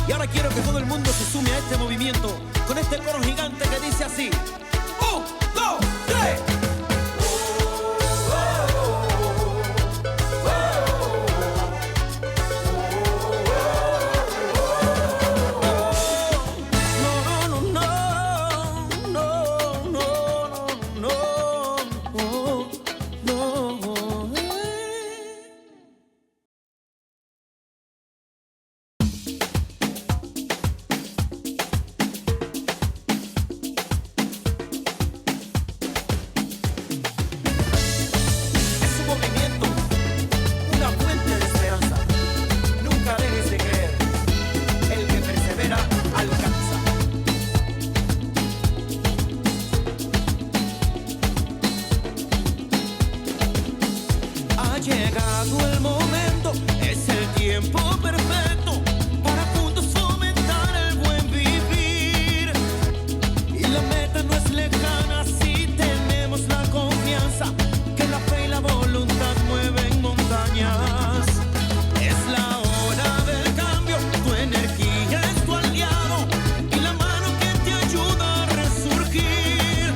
Y ahora quiero que todo el mundo se sume a este movimiento con este coro gigante que dice así: 1, 2, 3. Llegado el momento, es el tiempo perfecto para juntos fomentar el buen vivir. Y la meta no es lejana si tenemos la confianza que la fe y la voluntad mueven montañas. Es la hora del cambio, tu energía es tu aliado y la mano que te ayuda a resurgir.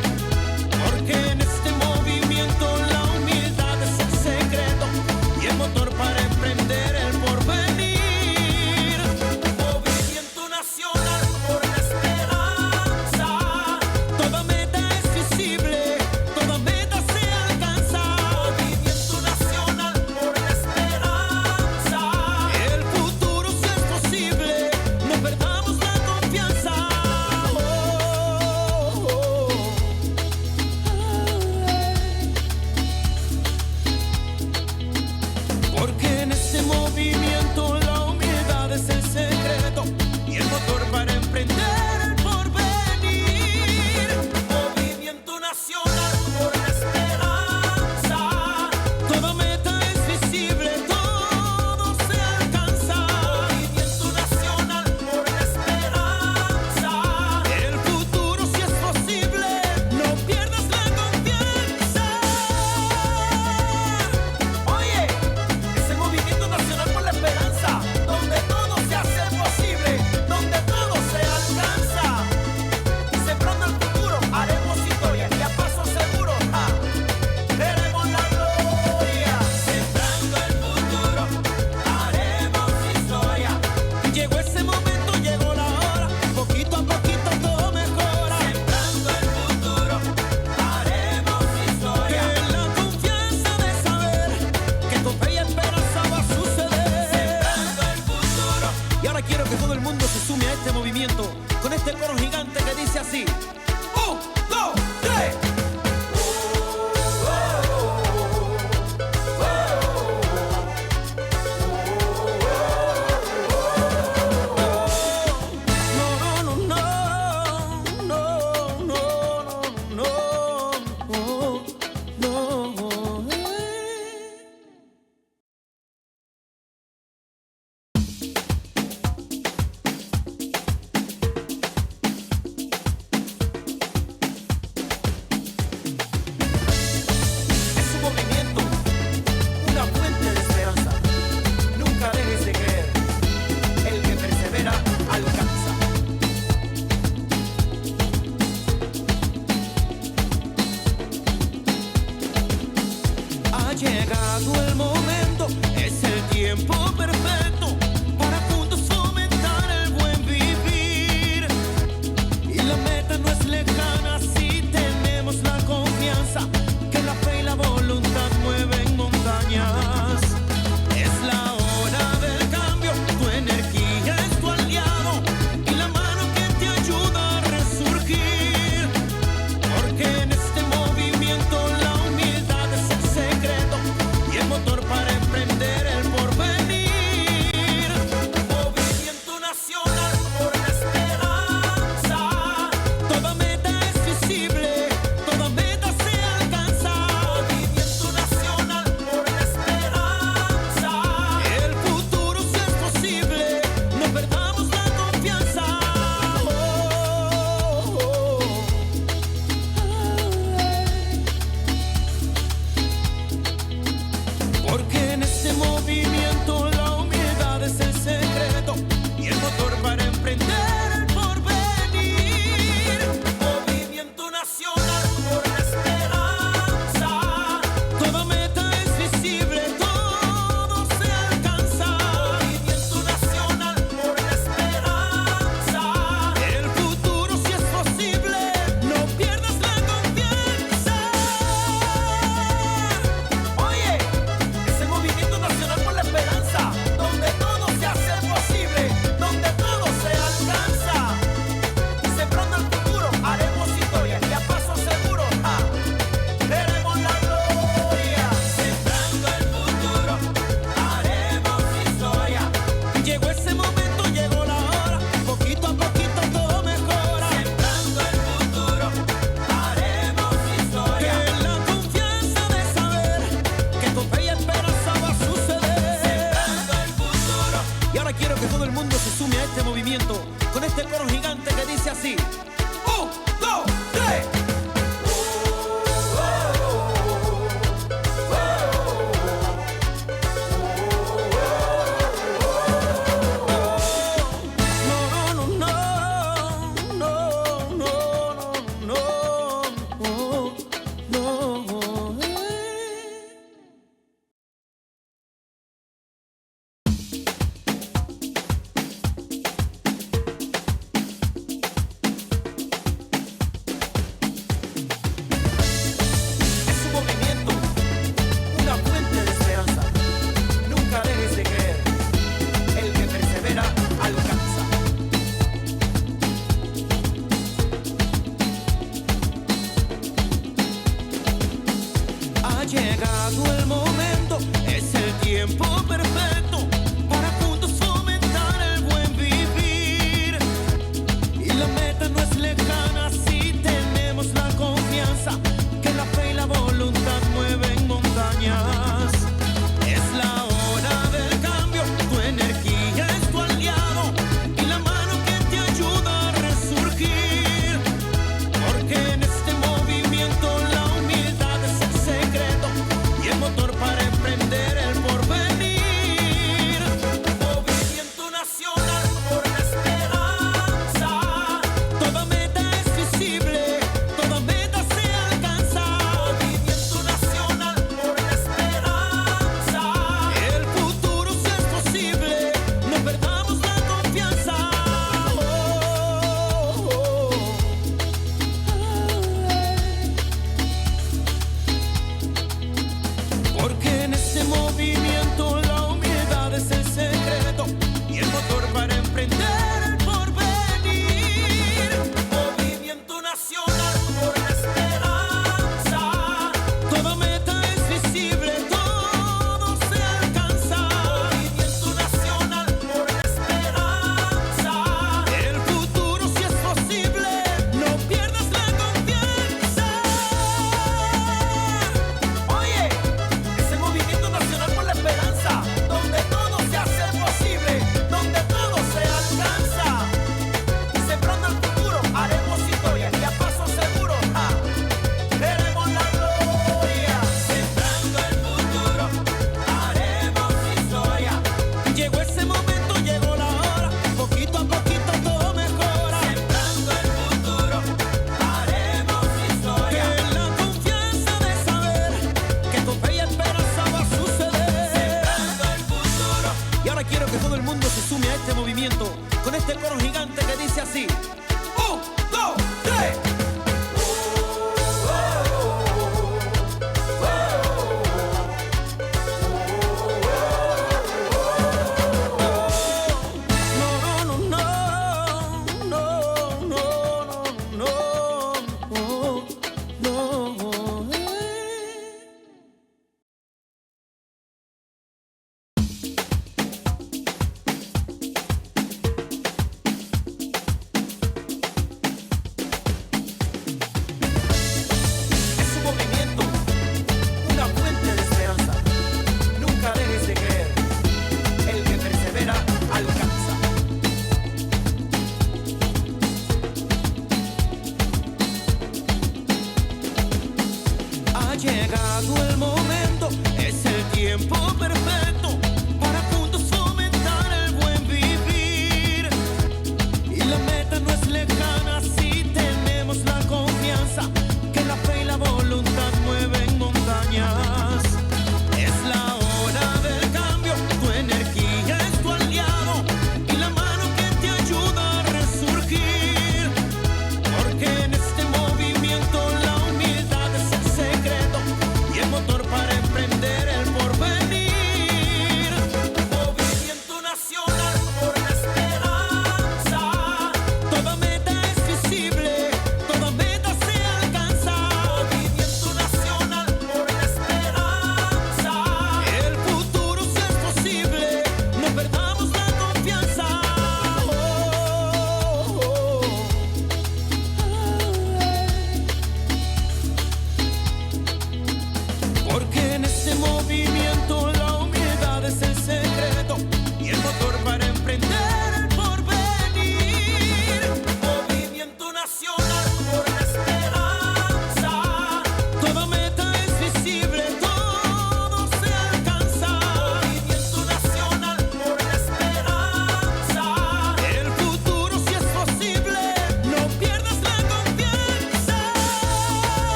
Porque en este movimiento la humildad es el secreto y el motor para emprender el porvenir. Movimiento nacional por la esperanza. Toda meta es visible, toda meta se alcanza. Movimiento nacional por la esperanza. El futuro si es posible, no perdamos la confianza. Porque en este movimiento la humildad es el secreto y el motor para emprender el porvenir. Movimiento nacional por la esperanza. Toda meta es visible, todo se alcanza. Movimiento nacional por la esperanza. El futuro si es posible, no pierdas la confianza. Oye, ese movimiento nacional por la esperanza, donde todo se hace posible, donde todo se alcanza. Sembrando el futuro, haremos historia y a paso seguro, veremos la gloria. Sembrando el futuro, haremos historia. Llegó ese momento, llegó la hora, poquito a poquito todo mejora. Sembrando el futuro, haremos historia. Que la confianza de saber que con fe y esperanza va a suceder. Sembrando el futuro. Y ahora quiero que todo el mundo se sume a este movimiento con este coro gigante que dice así: 1, 2, 3. Es un movimiento, una fuente de esperanza. Nunca dejes de creer. El que persevera alcanza. Ha llegado el momento, es el tiempo perfecto para juntos fomentar el buen vivir. Y la meta no es lejana si tenemos la confianza que la fe y la voluntad mueven montañas. Es la hora del cambio, tu energía es tu aliado y la mano que te ayuda a resurgir. Porque en este movimiento la humildad es el secreto y el motor para emprender el porvenir. movimiento con este coro gigante que dice así: 1, 2, 3. Llegado el momento, es el tiempo perfecto para juntos fomentar el buen vivir. Y la meta no es lejana si tenemos la confianza que la fe y la voluntad mueven montañas. Es la hora del cambio, tu energía es tu aliado y la mano que te ayuda a resurgir. Porque en este movimiento la humildad es el secreto y el motor para emprender el porvenir. Movimiento nacional por la esperanza. Toda meta es visible, toda meta se alcanza. Movimiento nacional por la esperanza. El futuro sí es posible, no perdamos la confianza. Porque en este movimiento la humildad es el secreto y el motor para emprender el porvenir. Movimiento nacional por la esperanza. Toda meta es visible, todo se alcanza. Movimiento nacional por la esperanza. El futuro sí es posible, no pierdas la confianza. Oye, es el movimiento nacional por la esperanza, donde todo se hace posible, donde todo se alcanza. Sembrando el futuro, haremos historia y a paso seguro, veremos la gloria. Sembrando el futuro, haremos historia. Llegó ese momento, llegó la hora, poquito a poquito todo mejora. Sembrando el futuro, haremos historia. Que la confianza de saber que con fe y esperanza va a suceder. Sembrando el futuro. Y ahora quiero que todo el mundo se sume a este movimiento con este coro gigante que dice así: 1, 2, 3.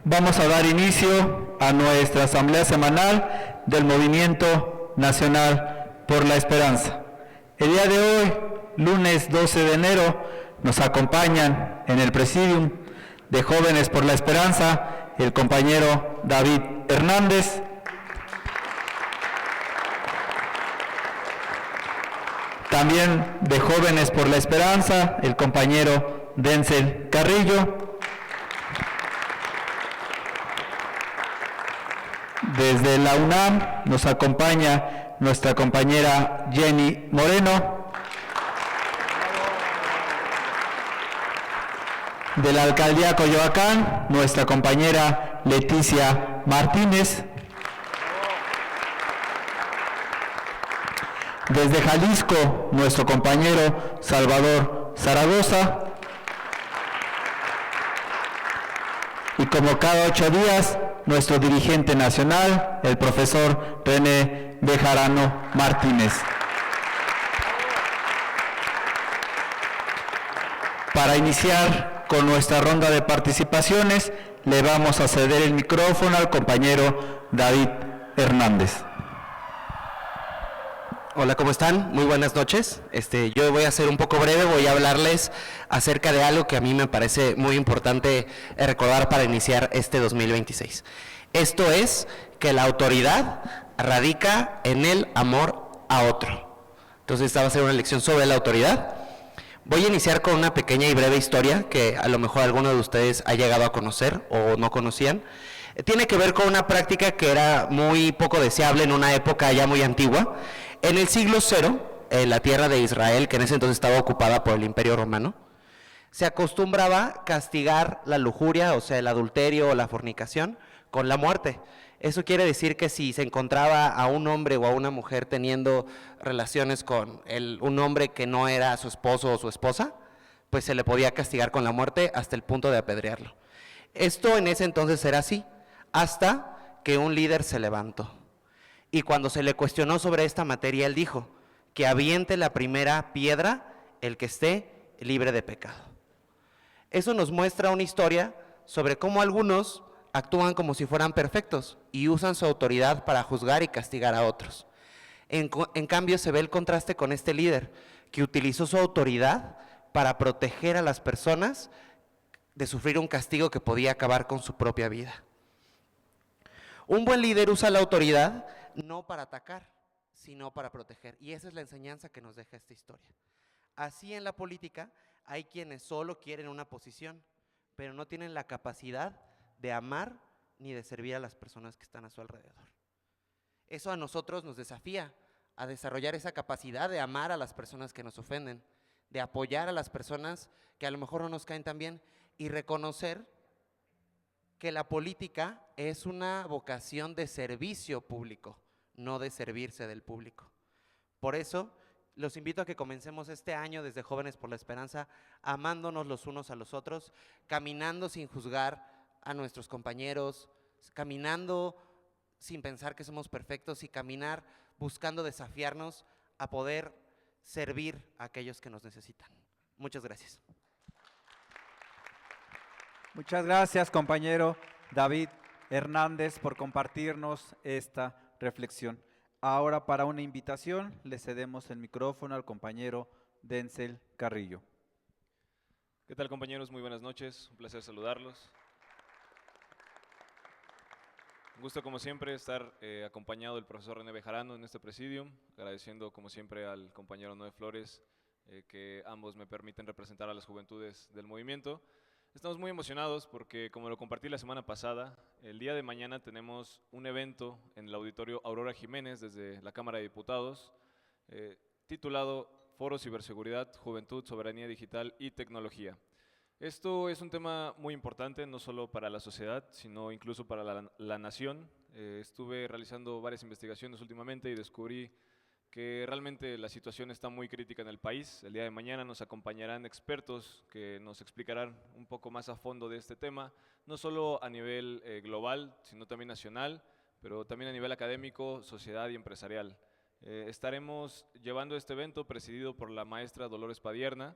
Vamos a dar inicio a nuestra asamblea semanal del Movimiento Nacional por la Esperanza. El día de hoy, lunes 12 de enero, nos acompañan en el Presidium de Jóvenes por la Esperanza el compañero David Hernández, también de Jóvenes por la Esperanza el compañero Denzel Carrillo, desde la UNAM nos acompaña nuestra compañera Jenny Moreno, de la Alcaldía Coyoacán, nuestra compañera Leticia Martínez, desde Jalisco, nuestro compañero Salvador Zaragoza, y como cada 8 días, nuestro dirigente nacional, el profesor René Bejarano Martínez. Para iniciar con nuestra ronda de participaciones, le vamos a ceder el micrófono al compañero David Hernández. Hola, ¿cómo están? Muy buenas noches. Yo voy a ser un poco breve, voy a hablarles acerca de algo que a mí me parece muy importante recordar para iniciar este 2026. Esto es que la autoridad radica en el amor a otro. Entonces esta va a ser una lección sobre la autoridad. Voy a iniciar con una pequeña y breve historia que a lo mejor alguno de ustedes ha llegado a conocer o no conocían. Tiene que ver con una práctica que era muy poco deseable en una época ya muy antigua. En el siglo cero, en la tierra de Israel, que en ese entonces estaba ocupada por el Imperio Romano, se acostumbraba castigar la lujuria, o sea, el adulterio o la fornicación, con la muerte. Eso quiere decir que si se encontraba a un hombre o a una mujer teniendo relaciones con un hombre que no era su esposo o su esposa, pues se le podía castigar con la muerte hasta el punto de apedrearlo. Esto en ese entonces era así, hasta que un líder se levantó. Y cuando se le cuestionó sobre esta materia, él dijo que aviente la primera piedra el que esté libre de pecado. Eso nos muestra una historia sobre cómo algunos actúan como si fueran perfectos y usan su autoridad para juzgar y castigar a otros. En cambio, se ve el contraste con este líder que utilizó su autoridad para proteger a las personas de sufrir un castigo que podía acabar con su propia vida. Un buen líder usa la autoridad no para atacar, sino para proteger. Y esa es la enseñanza que nos deja esta historia. Así en la política hay quienes solo quieren una posición, pero no tienen la capacidad de amar ni de servir a las personas que están a su alrededor. Eso a nosotros nos desafía a desarrollar esa capacidad de amar a las personas que nos ofenden, de apoyar a las personas que a lo mejor no nos caen tan bien y reconocer que la política es una vocación de servicio público, no de servirse del público. Por eso, los invito a que comencemos este año desde Jóvenes por la Esperanza, amándonos los unos a los otros, caminando sin juzgar a nuestros compañeros, caminando sin pensar que somos perfectos y caminar buscando desafiarnos a poder servir a aquellos que nos necesitan. Muchas gracias. Muchas gracias, compañero David Hernández, por compartirnos esta reflexión. Ahora, para una invitación, le cedemos el micrófono al compañero Denzel Carrillo. ¿Qué tal, compañeros? Muy buenas noches, un placer saludarlos. Un gusto, como siempre, estar acompañado del profesor René Bejarano en este presidium, agradeciendo, como siempre, al compañero Noé Flores, que ambos me permiten representar a las juventudes del movimiento. Estamos muy emocionados porque, como lo compartí la semana pasada, el día de mañana tenemos un evento en el auditorio Aurora Jiménez desde la Cámara de Diputados, titulado Foro Ciberseguridad, Juventud, Soberanía Digital y Tecnología. Esto es un tema muy importante, no solo para la sociedad, sino incluso para la nación. Estuve realizando varias investigaciones últimamente y descubrí que realmente la situación está muy crítica en el país. El día de mañana nos acompañarán expertos que nos explicarán un poco más a fondo de este tema, no solo a nivel global, sino también nacional, pero también a nivel académico, sociedad y empresarial. Estaremos llevando este evento presidido por la maestra Dolores Padierna.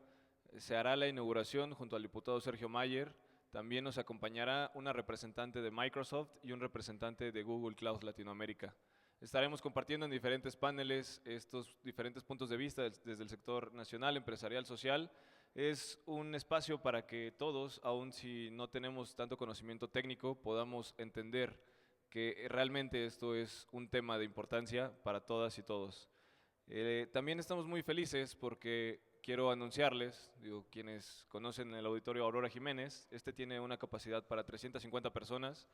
Se hará la inauguración junto al diputado Sergio Mayer, también nos acompañará una representante de Microsoft y un representante de Google Cloud Latinoamérica. Estaremos compartiendo en diferentes paneles estos diferentes puntos de vista desde el sector nacional, empresarial, social. Es un espacio para que todos, aun si no tenemos tanto conocimiento técnico, podamos entender que realmente esto es un tema de importancia para todas y todos. También estamos muy felices porque quiero anunciarles, quienes conocen el auditorio Aurora Jiménez, este tiene una capacidad para 350 personas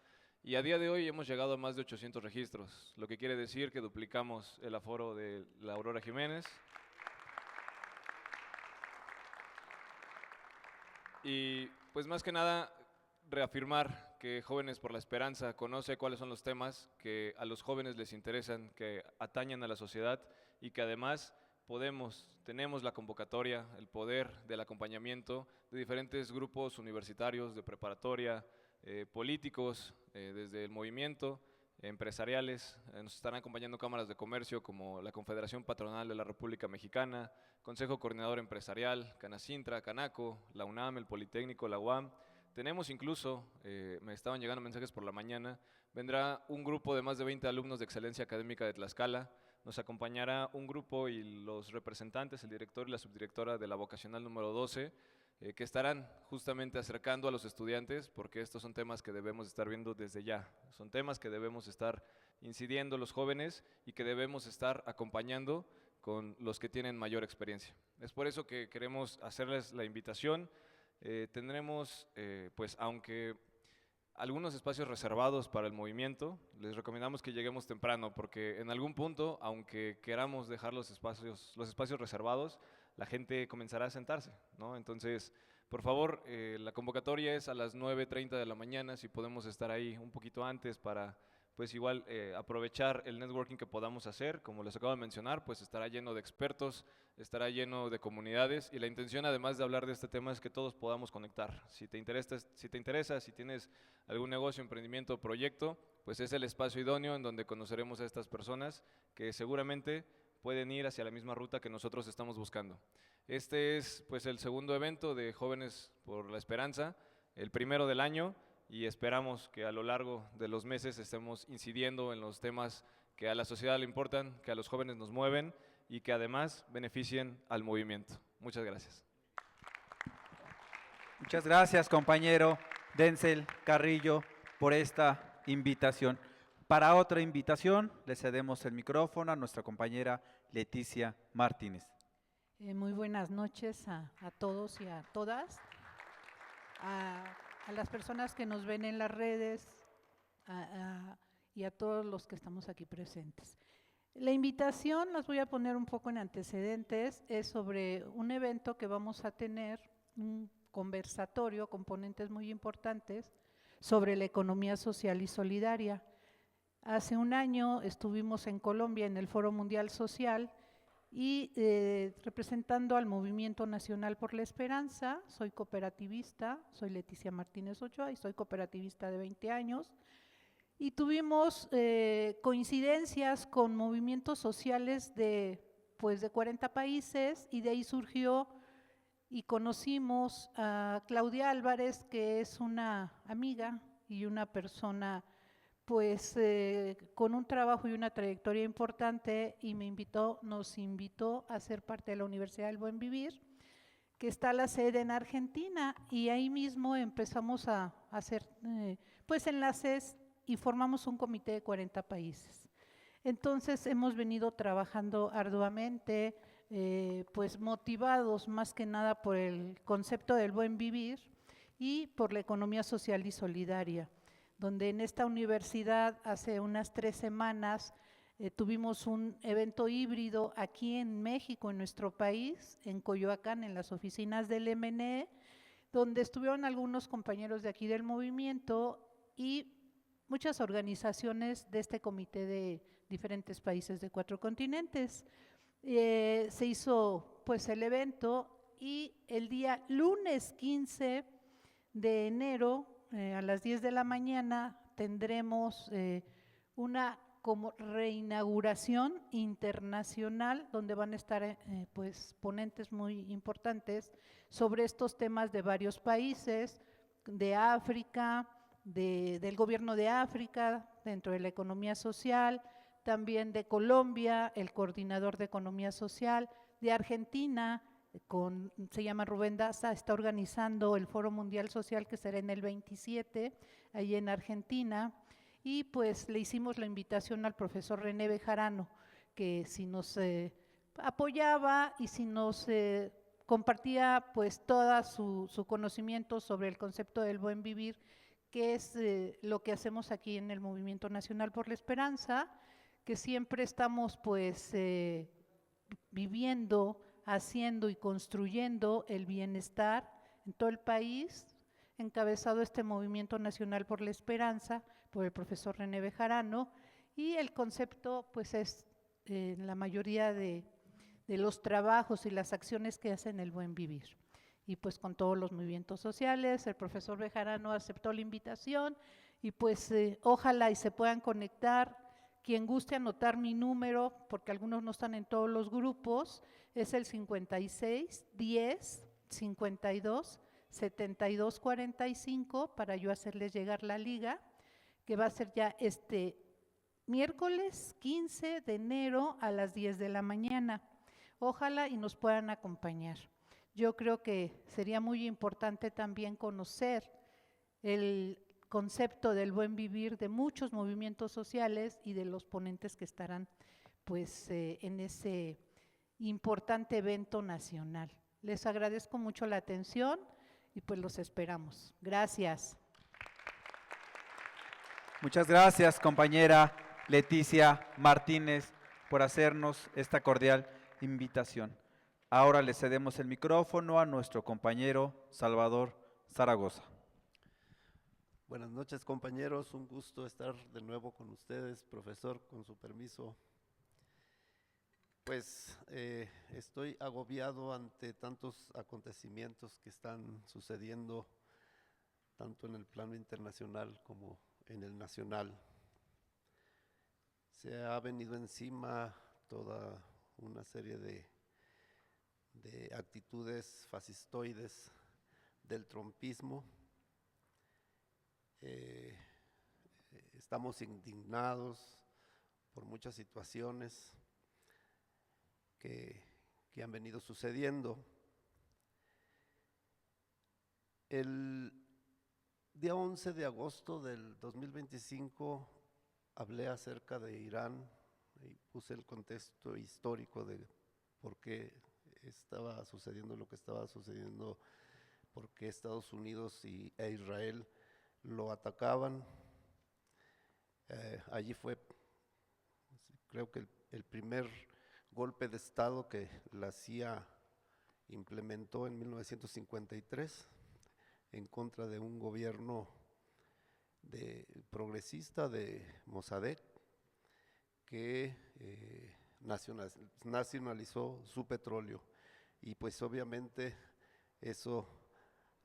y a día de hoy hemos llegado a más de 800 registros, lo que quiere decir que duplicamos el aforo de la Aurora Jiménez. Y pues más que nada reafirmar que Jóvenes por la Esperanza conoce cuáles son los temas que a los jóvenes les interesan, que atañen a la sociedad y que además tenemos la convocatoria, el poder del acompañamiento de diferentes grupos universitarios, de preparatoria, políticos, desde el movimiento, empresariales. Nos estarán acompañando cámaras de comercio como la Confederación Patronal de la República Mexicana, Consejo Coordinador Empresarial, Canacintra, Canaco, la UNAM, el Politécnico, la UAM. Tenemos incluso, me estaban llegando mensajes por la mañana, vendrá un grupo de más de 20 alumnos de Excelencia Académica de Tlaxcala, nos acompañará un grupo y los representantes, el director y la subdirectora de la vocacional número 12, que estarán justamente acercando a los estudiantes, porque estos son temas que debemos estar viendo desde ya, son temas que debemos estar incidiendo los jóvenes y que debemos estar acompañando con los que tienen mayor experiencia. Es por eso que queremos hacerles la invitación. Tendremos, pues aunque algunos espacios reservados para el movimiento, les recomendamos que lleguemos temprano, porque en algún punto, aunque queramos dejar los espacios reservados, la gente comenzará a sentarse, ¿no? Entonces, por favor, la convocatoria es a las 9:30 de la mañana, si podemos estar ahí un poquito antes para, pues igual, aprovechar el networking que podamos hacer. Como les acabo de mencionar, pues estará lleno de expertos, estará lleno de comunidades y la intención, además de hablar de este tema, es que todos podamos conectar. Si te interesa, si tienes algún negocio, emprendimiento o proyecto, pues es el espacio idóneo en donde conoceremos a estas personas que seguramente pueden ir hacia la misma ruta que nosotros estamos buscando. Este es pues el segundo evento de Jóvenes por la Esperanza, el primero del año, y esperamos que a lo largo de los meses estemos incidiendo en los temas que a la sociedad le importan, que a los jóvenes nos mueven y que además beneficien al movimiento. Muchas gracias. Muchas gracias, compañero Denzel Carrillo, por esta invitación. Para otra invitación, le cedemos el micrófono a nuestra compañera Leticia Martínez. Muy buenas noches a todos y a todas, a las personas que nos ven en las redes y a todos los que estamos aquí presentes. La invitación, las voy a poner un poco en antecedentes, es sobre un evento que vamos a tener, un conversatorio con ponentes muy importantes sobre la economía social y solidaria. Hace un año estuvimos en Colombia en el Foro Mundial Social y representando al Movimiento Nacional por la Esperanza, soy cooperativista, soy Leticia Martínez Ochoa y soy cooperativista de 20 años y tuvimos coincidencias con movimientos sociales de 40 países y de ahí surgió y conocimos a Claudia Álvarez, que es una amiga y una persona pues con un trabajo y una trayectoria importante y nos invitó a ser parte de la Universidad del Buen Vivir, que está la sede en Argentina, y ahí mismo empezamos a hacer pues enlaces y formamos un comité de 40 países. Entonces hemos venido trabajando arduamente, pues motivados más que nada por el concepto del buen vivir y por la economía social y solidaria, donde en esta universidad hace unas 3 semanas tuvimos un evento híbrido aquí en México, en nuestro país, en Coyoacán, en las oficinas del MNE, donde estuvieron algunos compañeros de aquí del movimiento y muchas organizaciones de este comité de diferentes países de 4 continentes. Se hizo pues el evento y el día lunes 15 de enero a las 10 de la mañana tendremos una como reinauguración internacional donde van a estar pues ponentes muy importantes sobre estos temas de varios países. de África, del gobierno de África, dentro de la economía social, también de Colombia, el coordinador de economía social, de Argentina, se llama Rubén Daza, está organizando el Foro Mundial Social que será en el 27, ahí en Argentina, y pues le hicimos la invitación al profesor René Bejarano, que si nos apoyaba y si nos compartía pues todo su conocimiento sobre el concepto del buen vivir, que es lo que hacemos aquí en el Movimiento Nacional por la Esperanza, que siempre estamos pues viviendo, haciendo y construyendo el bienestar en todo el país, encabezado este Movimiento Nacional por la Esperanza, por el profesor René Bejarano, y el concepto pues es la mayoría de los trabajos y las acciones que hacen el buen vivir. Y pues con todos los movimientos sociales, el profesor Bejarano aceptó la invitación y pues ojalá y se puedan conectar. Quien guste anotar mi número, porque algunos no están en todos los grupos, es el 56 10 52 72 45 para yo hacerles llegar la liga, que va a ser ya este miércoles 15 de enero a las 10 de la mañana. Ojalá y nos puedan acompañar. Yo creo que sería muy importante también conocer el concepto del buen vivir de muchos movimientos sociales y de los ponentes que estarán pues en ese importante evento nacional. Les agradezco mucho la atención y pues los esperamos. Gracias. Muchas gracias, compañera Leticia Martínez, por hacernos esta cordial invitación. Ahora le cedemos el micrófono a nuestro compañero Salvador Zaragoza. Buenas noches, compañeros, un gusto estar de nuevo con ustedes. Profesor, con su permiso. Pues estoy agobiado ante tantos acontecimientos que están sucediendo tanto en el plano internacional como en el nacional. Se ha venido encima toda una serie de actitudes fascistoides del trumpismo. Estamos indignados por muchas situaciones que han venido sucediendo. El día 11 de agosto del 2025 hablé acerca de Irán y puse el contexto histórico de por qué estaba sucediendo lo que estaba sucediendo, por qué Estados Unidos e Israel lo atacaban. Allí fue, creo que el primer golpe de Estado que la CIA implementó en 1953 en contra de un gobierno progresista de Mossadegh que nacionalizó su petróleo, y pues obviamente eso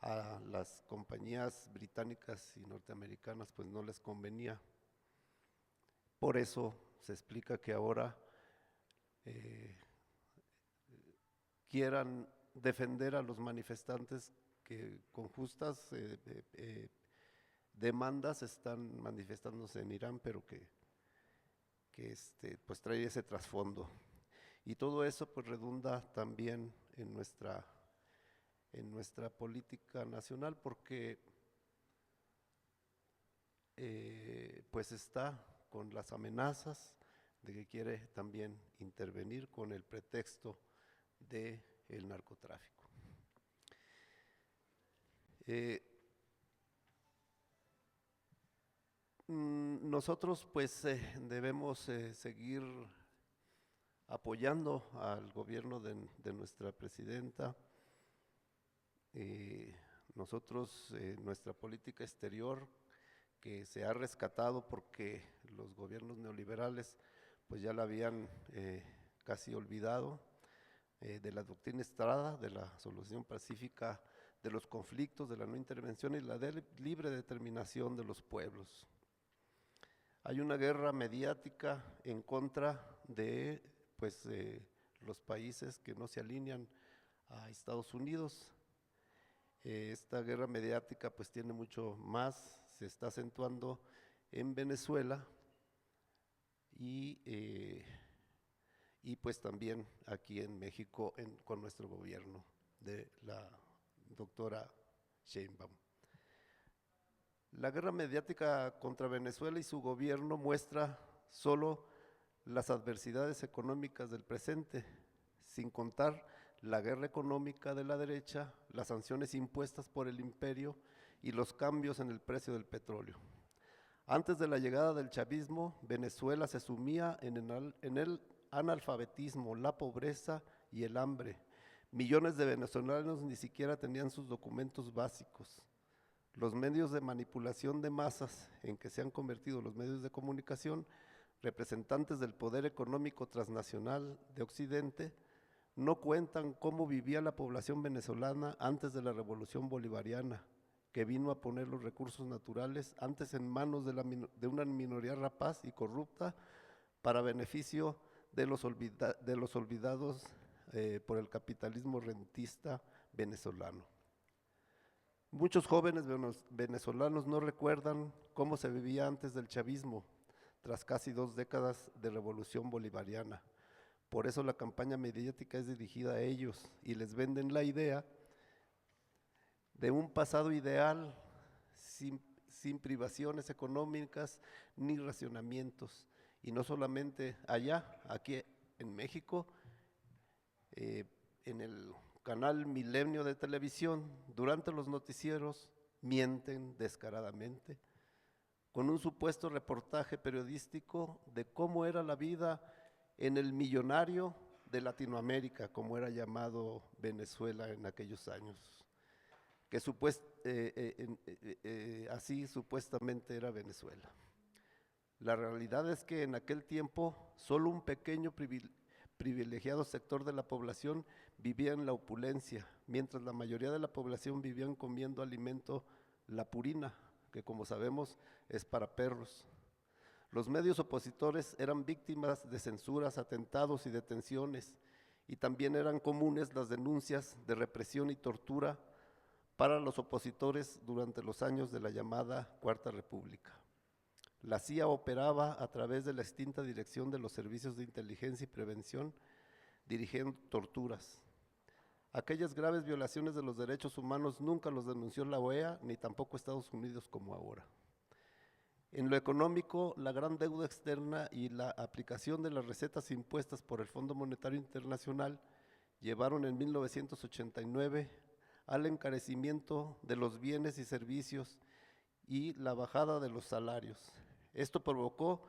a las compañías británicas y norteamericanas pues no les convenía. Por eso se explica que ahora quieran defender a los manifestantes que con justas demandas están manifestándose en Irán, pero que pues trae ese trasfondo. Y todo eso pues redunda también en nuestra política nacional, porque pues está con las amenazas de que quiere también intervenir con el pretexto del narcotráfico. Nosotros pues debemos seguir apoyando al gobierno de nuestra presidenta. Nosotros, nuestra política exterior, que se ha rescatado porque los gobiernos neoliberales pues ya la habían casi olvidado, de la doctrina Estrada, de la solución pacífica de los conflictos, de la no intervención y la libre determinación de los pueblos. Hay una guerra mediática en contra de los países que no se alinean a Estados Unidos, Esta guerra mediática pues tiene mucho más, se está acentuando en Venezuela y pues también aquí en México con nuestro gobierno de la doctora Sheinbaum. La guerra mediática contra Venezuela y su gobierno muestra solo las adversidades económicas del presente, sin contar la guerra económica de la derecha, las sanciones impuestas por el imperio y los cambios en el precio del petróleo. Antes de la llegada del chavismo, Venezuela se sumía en el analfabetismo, la pobreza y el hambre. Millones de venezolanos ni siquiera tenían sus documentos básicos. Los medios de manipulación de masas en que se han convertido los medios de comunicación, representantes del poder económico transnacional de Occidente, no cuentan cómo vivía la población venezolana antes de la Revolución Bolivariana, que vino a poner los recursos naturales antes en manos de una minoría rapaz y corrupta para beneficio de los olvidados por el capitalismo rentista venezolano. Muchos jóvenes venezolanos no recuerdan cómo se vivía antes del chavismo, tras casi 2 décadas de revolución bolivariana. Por eso la campaña mediática es dirigida a ellos y les venden la idea de un pasado ideal sin privaciones económicas ni racionamientos. Y no solamente allá, aquí en México, en el canal Milenio de televisión, durante los noticieros, mienten descaradamente con un supuesto reportaje periodístico de cómo era la vida en el millonario de Latinoamérica, como era llamado Venezuela en aquellos años, que así supuestamente era Venezuela. La realidad es que en aquel tiempo solo un pequeño privilegiado sector de la población vivía en la opulencia, mientras la mayoría de la población vivían comiendo alimento, la purina, que como sabemos es para perros. Los medios opositores eran víctimas de censuras, atentados y detenciones, y también eran comunes las denuncias de represión y tortura para los opositores durante los años de la llamada Cuarta República. La CIA operaba a través de la extinta Dirección de los Servicios de Inteligencia y Prevención, dirigiendo torturas. Aquellas graves violaciones de los derechos humanos nunca los denunció la OEA, ni tampoco Estados Unidos como ahora. En lo económico, la gran deuda externa y la aplicación de las recetas impuestas por el Fondo Monetario Internacional llevaron en 1989 al encarecimiento de los bienes y servicios y la bajada de los salarios. Esto provocó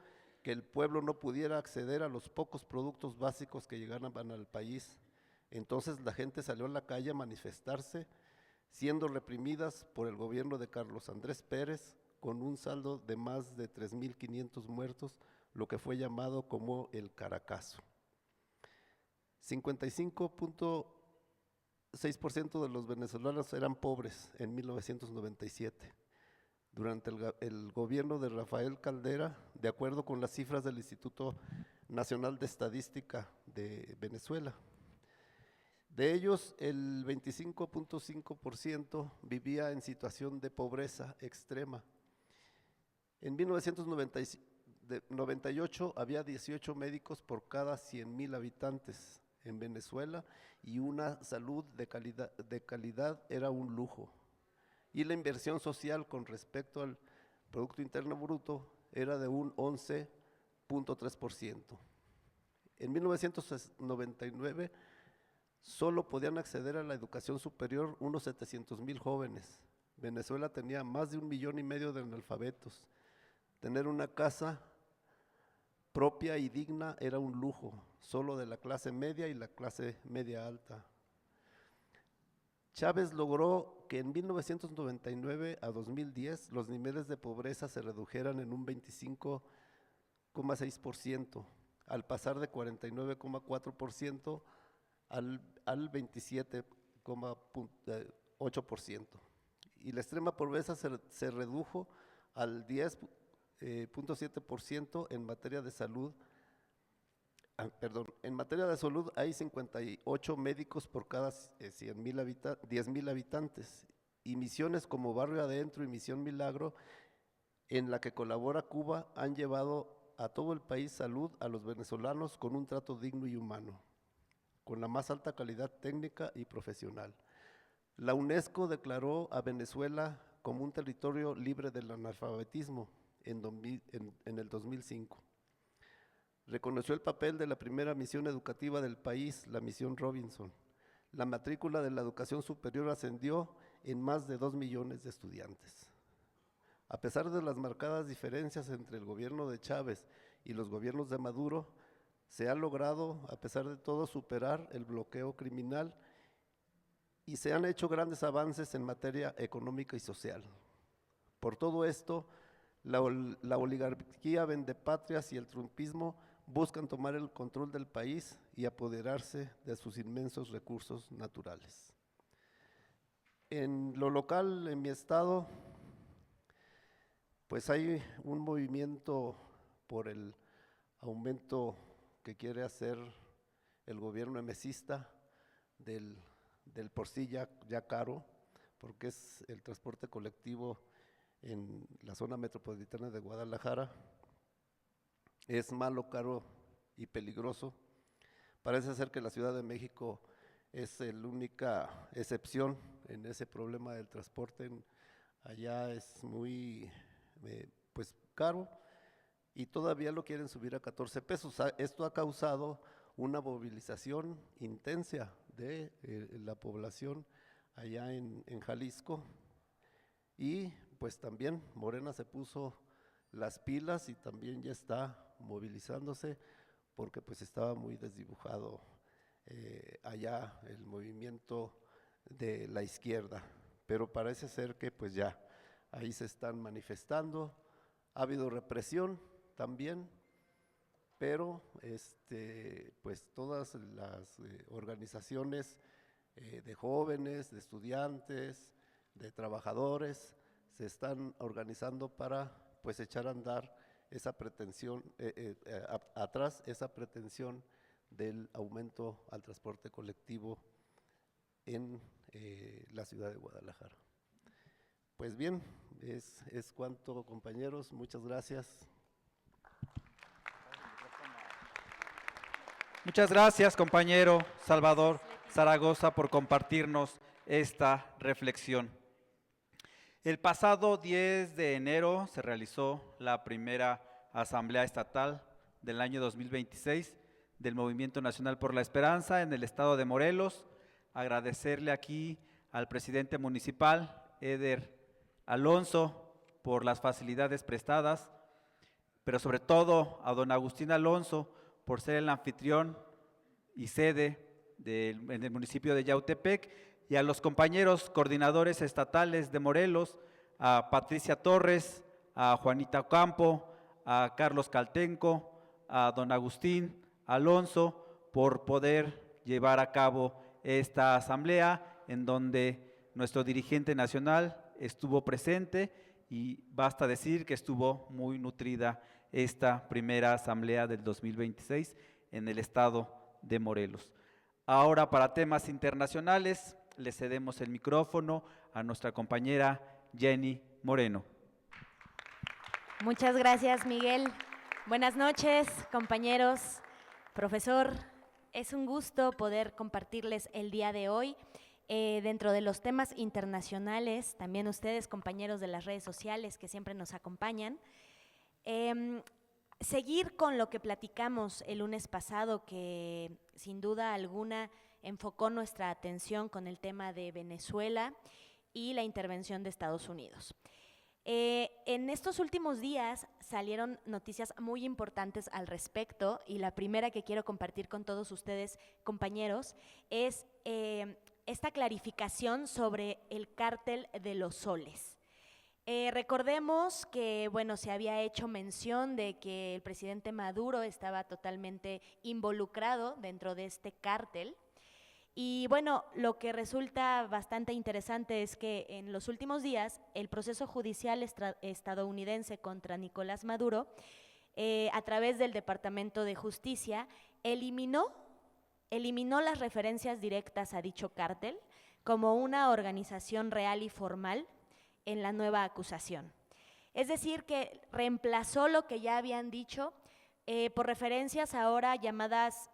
que el pueblo no pudiera acceder a los pocos productos básicos que llegaban al país. Entonces la gente salió a la calle a manifestarse, siendo reprimidas por el gobierno de Carlos Andrés Pérez, con un saldo de más de 3.500 muertos, lo que fue llamado como el Caracazo. 55.6% de los venezolanos eran pobres en 1997. Durante el gobierno de Rafael Caldera, de acuerdo con las cifras del Instituto Nacional de Estadística de Venezuela, de ellos el 25.5% vivía en situación de pobreza extrema. En 1998 había 18 médicos por cada 100,000 habitantes en Venezuela y una salud de calidad era un lujo. Y la inversión social con respecto al Producto Interno Bruto era de un 11.3%. En 1999 solo podían acceder a la educación superior unos 700,000 jóvenes. Venezuela tenía más de 1,5 millones de analfabetos. Tener una casa propia y digna era un lujo, solo de la clase media y la clase media alta. Chávez logró que en 1999 a 2010 los niveles de pobreza se redujeran en un 25,6%, al pasar de 49,4% al 27,8%. Y la extrema pobreza se redujo al 10,7% en materia de salud. En materia de salud hay 58 médicos por cada 10,000 habitantes y misiones como Barrio Adentro y Misión Milagro, en la que colabora Cuba, han llevado a todo el país salud a los venezolanos con un trato digno y humano, con la más alta calidad técnica y profesional. La UNESCO declaró a Venezuela como un territorio libre del analfabetismo en el 2005. Reconoció el papel de la primera misión educativa del país, la Misión Robinson. La matrícula de la educación superior ascendió en más de 2 millones de estudiantes. A pesar de las marcadas diferencias entre el gobierno de Chávez y los gobiernos de Maduro, se ha logrado, a pesar de todo, superar el bloqueo criminal y se han hecho grandes avances en materia económica y social. Por todo esto, la oligarquía vendepatrias y el trumpismo buscan tomar el control del país y apoderarse de sus inmensos recursos naturales. En lo local, en mi estado, pues hay un movimiento por el aumento que quiere hacer el gobierno emesista del por sí ya caro, porque es el transporte colectivo en la zona metropolitana de Guadalajara. Es malo, caro y peligroso. Parece ser que la Ciudad de México es la única excepción en ese problema del transporte. Allá es muy pues caro y todavía lo quieren subir a 14 pesos. Esto ha causado una movilización intensa de la población allá en Jalisco, y pues también Morena se puso las pilas y también ya está movilizándose porque pues estaba muy desdibujado allá el movimiento de la izquierda, pero parece ser que pues ya ahí se están manifestando. Ha habido represión también, pero pues todas las organizaciones de jóvenes, de estudiantes, de trabajadores se están organizando para pues echar a andar esa pretensión, atrás esa pretensión del aumento al transporte colectivo en la ciudad de Guadalajara. Pues bien, es cuanto, compañeros, muchas gracias. Muchas gracias, compañero Salvador Zaragoza, por compartirnos esta reflexión. El pasado 10 de enero se realizó la primera Asamblea Estatal del año 2026 del Movimiento Nacional por la Esperanza en el estado de Morelos. Agradecerle aquí al presidente municipal, Eder Alonso, por las facilidades prestadas, pero sobre todo a don Agustín Alonso por ser el anfitrión y sede en el municipio de Yautepec, y a los compañeros coordinadores estatales de Morelos, a Patricia Torres, a Juanita Ocampo, a Carlos Caltenco, a don Agustín Alonso, por poder llevar a cabo esta asamblea en donde nuestro dirigente nacional estuvo presente, y basta decir que estuvo muy nutrida esta primera asamblea del 2026 en el estado de Morelos. Ahora, para temas internacionales, le cedemos el micrófono a nuestra compañera Jenny Moreno. Muchas gracias, Miguel. Buenas noches, compañeros, profesor. Es un gusto poder compartirles el día de hoy dentro de los temas internacionales, también ustedes, compañeros de las redes sociales que siempre nos acompañan. Seguir con lo que platicamos el lunes pasado, que sin duda alguna enfocó nuestra atención con el tema de Venezuela y la intervención de Estados Unidos. En estos últimos días salieron noticias muy importantes al respecto, y la primera que quiero compartir con todos ustedes, compañeros, es esta clarificación sobre el cártel de los soles. Recordemos que, bueno, se había hecho mención de que el presidente Maduro estaba totalmente involucrado dentro de este cártel. Y bueno, lo que resulta bastante interesante es que en los últimos días el proceso judicial estadounidense contra Nicolás Maduro, a través del Departamento de Justicia, eliminó las referencias directas a dicho cártel, como una organización real y formal en la nueva acusación. Es decir, que reemplazó lo que ya habían dicho por referencias ahora llamadas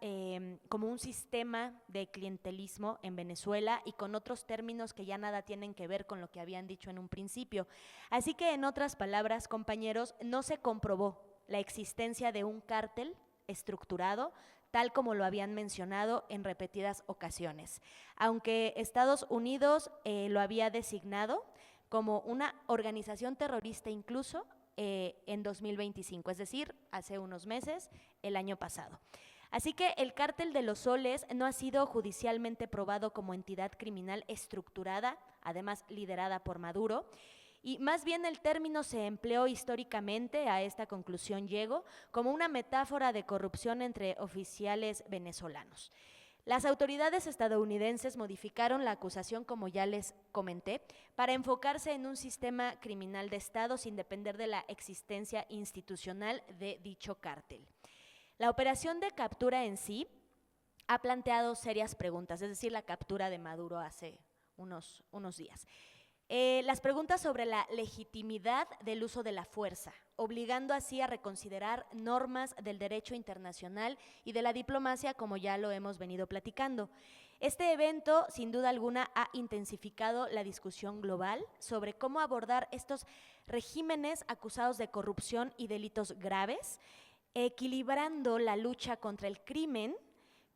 como un sistema de clientelismo en Venezuela y con otros términos que ya nada tienen que ver con lo que habían dicho en un principio. Así que, en otras palabras, compañeros, no se comprobó la existencia de un cártel estructurado, tal como lo habían mencionado en repetidas ocasiones, aunque Estados Unidos lo había designado como una organización terrorista incluso en 2025, es decir, hace unos meses, el año pasado. Así que el Cártel de los Soles no ha sido judicialmente probado como entidad criminal estructurada, además liderada por Maduro, y más bien el término se empleó históricamente, a esta conclusión llego, como una metáfora de corrupción entre oficiales venezolanos. Las autoridades estadounidenses modificaron la acusación, como ya les comenté, para enfocarse en un sistema criminal de Estado sin depender de la existencia institucional de dicho cártel. La operación de captura en sí ha planteado serias preguntas, es decir, la captura de Maduro hace unos días. Las preguntas sobre la legitimidad del uso de la fuerza, obligando así a reconsiderar normas del derecho internacional y de la diplomacia, como ya lo hemos venido platicando. Este evento, sin duda alguna, ha intensificado la discusión global sobre cómo abordar estos regímenes acusados de corrupción y delitos graves, equilibrando la lucha contra el crimen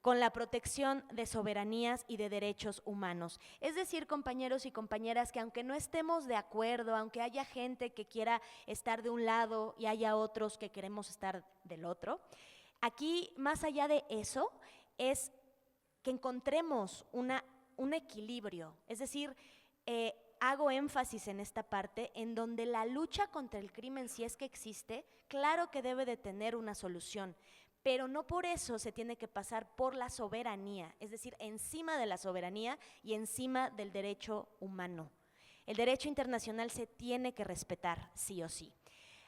con la protección de soberanías y de derechos humanos. Es decir, compañeros y compañeras, que aunque no estemos de acuerdo, aunque haya gente que quiera estar de un lado y haya otros que queremos estar del otro, aquí, más allá de eso, es que encontremos un equilibrio. Es decir, hago énfasis en esta parte en donde la lucha contra el crimen, si es que existe, claro que debe de tener una solución, pero no por eso se tiene que pasar por la soberanía, es decir, encima de la soberanía y encima del derecho humano. El derecho internacional se tiene que respetar, sí o sí.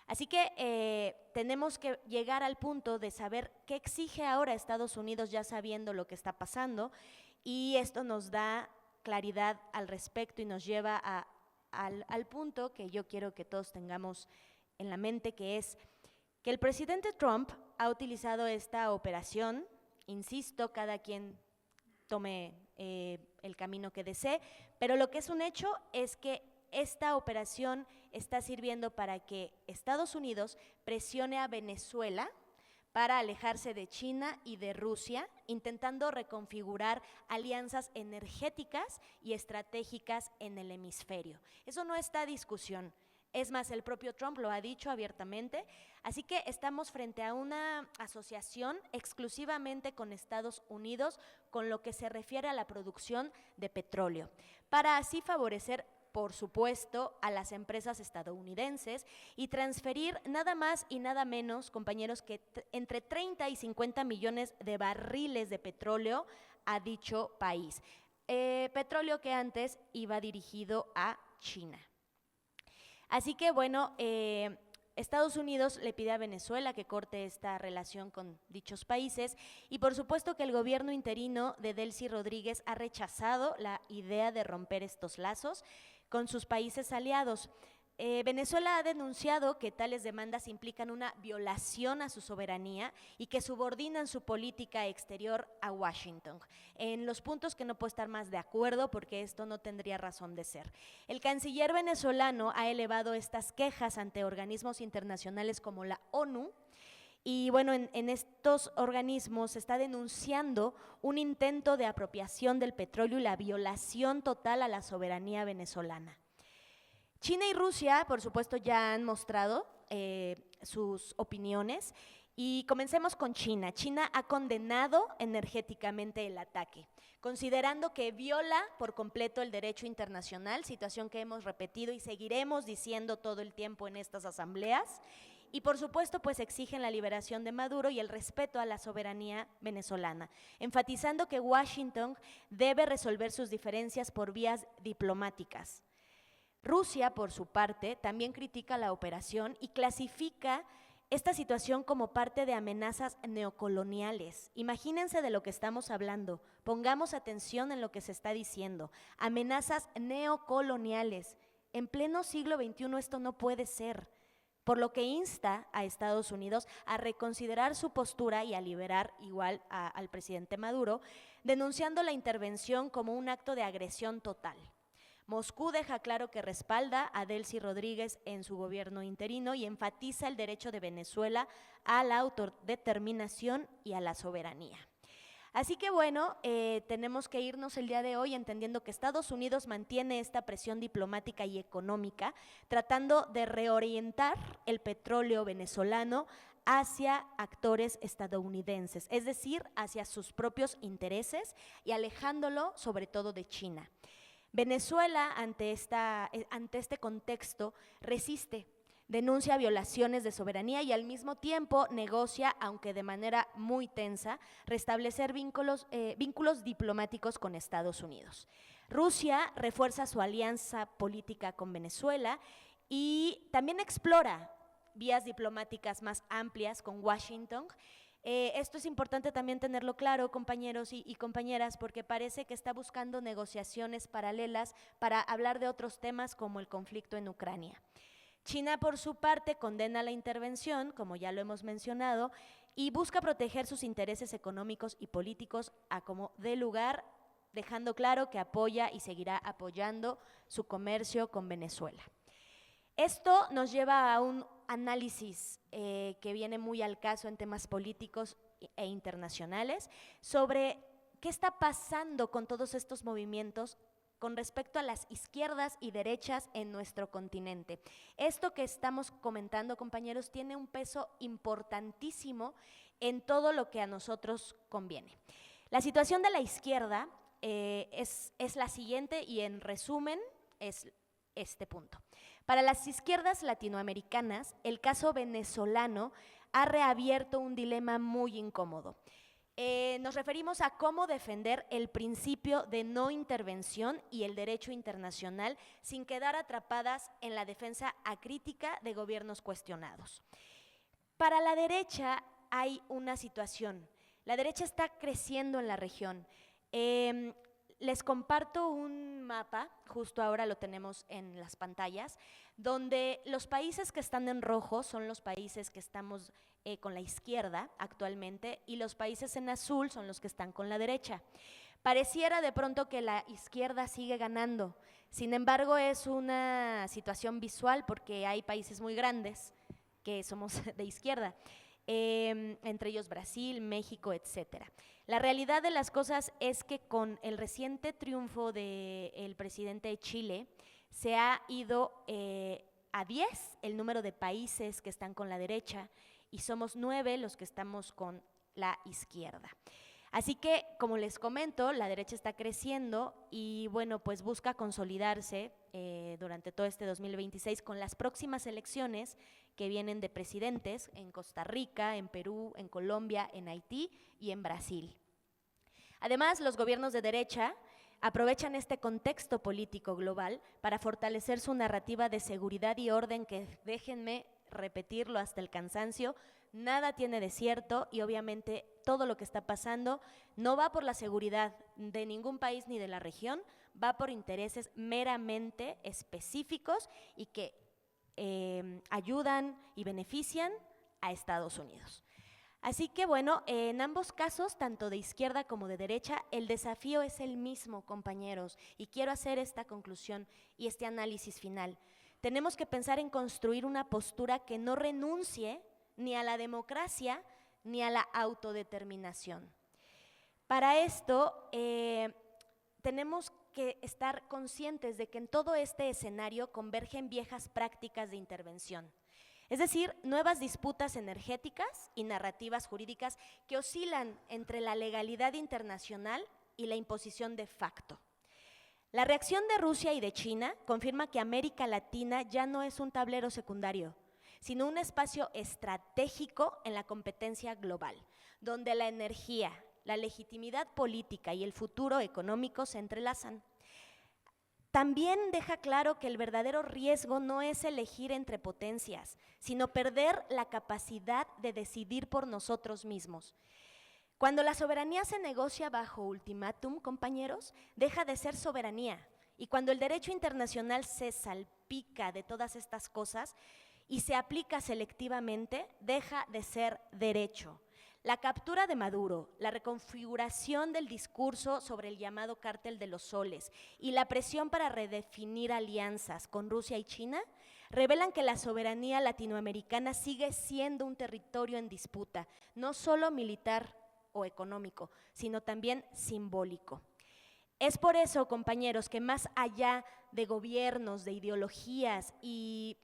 Así que tenemos que llegar al punto de saber qué exige ahora Estados Unidos, ya sabiendo lo que está pasando, y esto nos da claridad al respecto y nos lleva al punto que yo quiero que todos tengamos en la mente, que es que el presidente Trump ha utilizado esta operación, insisto, cada quien tome el camino que desee, pero lo que es un hecho es que esta operación está sirviendo para que Estados Unidos presione a Venezuela para alejarse de China y de Rusia, intentando reconfigurar alianzas energéticas y estratégicas en el hemisferio. Eso no está a discusión. Es más, el propio Trump lo ha dicho abiertamente, así que estamos frente a una asociación exclusivamente con Estados Unidos con lo que se refiere a la producción de petróleo, para así favorecer, por supuesto, a las empresas estadounidenses y transferir nada más y nada menos, compañeros, que entre 30 y 50 millones de barriles de petróleo a dicho país. Petróleo que antes iba dirigido a China. Así que, bueno, Estados Unidos le pide a Venezuela que corte esta relación con dichos países y por supuesto que el gobierno interino de Delcy Rodríguez ha rechazado la idea de romper estos lazos con sus países aliados. Venezuela ha denunciado que tales demandas implican una violación a su soberanía y que subordinan su política exterior a Washington. En los puntos que no puedo estar más de acuerdo, porque esto no tendría razón de ser. El canciller venezolano ha elevado estas quejas ante organismos internacionales como la ONU, y bueno, en estos organismos se está denunciando un intento de apropiación del petróleo y la violación total a la soberanía venezolana. China y Rusia, por supuesto, ya han mostrado sus opiniones y comencemos con China. China ha condenado energéticamente el ataque, considerando que viola por completo el derecho internacional, situación que hemos repetido y seguiremos diciendo todo el tiempo en estas asambleas. Y por supuesto, pues exigen la liberación de Maduro y el respeto a la soberanía venezolana, enfatizando que Washington debe resolver sus diferencias por vías diplomáticas. Rusia, por su parte, también critica la operación y clasifica esta situación como parte de amenazas neocoloniales. Imagínense de lo que estamos hablando, Pongamos atención en lo que se está diciendo. Amenazas neocoloniales. En pleno siglo XXI esto no puede ser, por lo que insta a Estados Unidos a reconsiderar su postura y a liberar igual al presidente Maduro, denunciando la intervención como un acto de agresión total. Moscú deja claro que respalda a Delcy Rodríguez en su gobierno interino y enfatiza el derecho de Venezuela a la autodeterminación y a la soberanía. Así que bueno, tenemos que irnos el día de hoy entendiendo que Estados Unidos mantiene esta presión diplomática y económica, tratando de reorientar el petróleo venezolano hacia actores estadounidenses, es decir, hacia sus propios intereses y alejándolo sobre todo de China. Venezuela, ante este contexto, resiste, denuncia violaciones de soberanía y al mismo tiempo negocia, aunque de manera muy tensa, restablecer vínculos diplomáticos con Estados Unidos. Rusia refuerza su alianza política con Venezuela y también explora vías diplomáticas más amplias con Washington. Esto es importante también tenerlo claro, compañeros y compañeras, porque parece que está buscando negociaciones paralelas para hablar de otros temas como el conflicto en Ucrania. China, por su parte, condena la intervención, como ya lo hemos mencionado, y busca proteger sus intereses económicos y políticos a como dé lugar, dejando claro que apoya y seguirá apoyando su comercio con Venezuela. Esto nos lleva a un análisis que viene muy al caso en temas políticos e internacionales sobre qué está pasando con todos estos movimientos con respecto a las izquierdas y derechas en nuestro continente. Esto que estamos comentando, compañeros, tiene un peso importantísimo en todo lo que a nosotros conviene. La situación de la izquierda es la siguiente y en resumen es este punto. Para las izquierdas latinoamericanas, el caso venezolano ha reabierto un dilema muy incómodo. Nos referimos a cómo defender el principio de no intervención y el derecho internacional sin quedar atrapadas en la defensa acrítica de gobiernos cuestionados. Para la derecha hay una situación. La derecha está creciendo en la región. Les comparto un mapa, justo ahora lo tenemos en las pantallas, donde los países que están en rojo son los países que estamos con la izquierda actualmente y los países en azul son los que están con la derecha. Pareciera de pronto que la izquierda sigue ganando, sin embargo es una situación visual porque hay países muy grandes que somos de izquierda. Entre ellos Brasil, México, etcétera. La realidad de las cosas es que con el reciente triunfo del presidente de Chile se ha ido a 10 el número de países que están con la derecha y somos 9 los que estamos con la izquierda. Así que, como les comento, la derecha está creciendo y bueno, pues busca consolidarse durante todo este 2026 con las próximas elecciones que vienen de presidentes en Costa Rica, en Perú, en Colombia, en Haití y en Brasil. Además, los gobiernos de derecha aprovechan este contexto político global para fortalecer su narrativa de seguridad y orden que, déjenme repetirlo hasta el cansancio, nada tiene de cierto y obviamente todo lo que está pasando no va por la seguridad de ningún país ni de la región, va por intereses meramente específicos y que ayudan y benefician a Estados Unidos. Así que bueno, en ambos casos, tanto de izquierda como de derecha, el desafío es el mismo, compañeros, y quiero hacer esta conclusión y este análisis final. Tenemos que pensar en construir una postura que no renuncie ni a la democracia ni a la autodeterminación. Para esto, tenemos que estar conscientes de que en todo este escenario convergen viejas prácticas de intervención. Es decir, nuevas disputas energéticas y narrativas jurídicas que oscilan entre la legalidad internacional y la imposición de facto. La reacción de Rusia y de China confirma que América Latina ya no es un tablero secundario, sino un espacio estratégico en la competencia global, donde la energía, la legitimidad política y el futuro económico se entrelazan. También deja claro que el verdadero riesgo no es elegir entre potencias, sino perder la capacidad de decidir por nosotros mismos. Cuando la soberanía se negocia bajo ultimátum, compañeros, deja de ser soberanía. Y cuando el derecho internacional se salpica de todas estas cosas y se aplica selectivamente, deja de ser derecho. La captura de Maduro, la reconfiguración del discurso sobre el llamado cártel de los soles y la presión para redefinir alianzas con Rusia y China revelan que la soberanía latinoamericana sigue siendo un territorio en disputa, no solo militar o económico, sino también simbólico. Es por eso, compañeros, que más allá de gobiernos, de ideologías y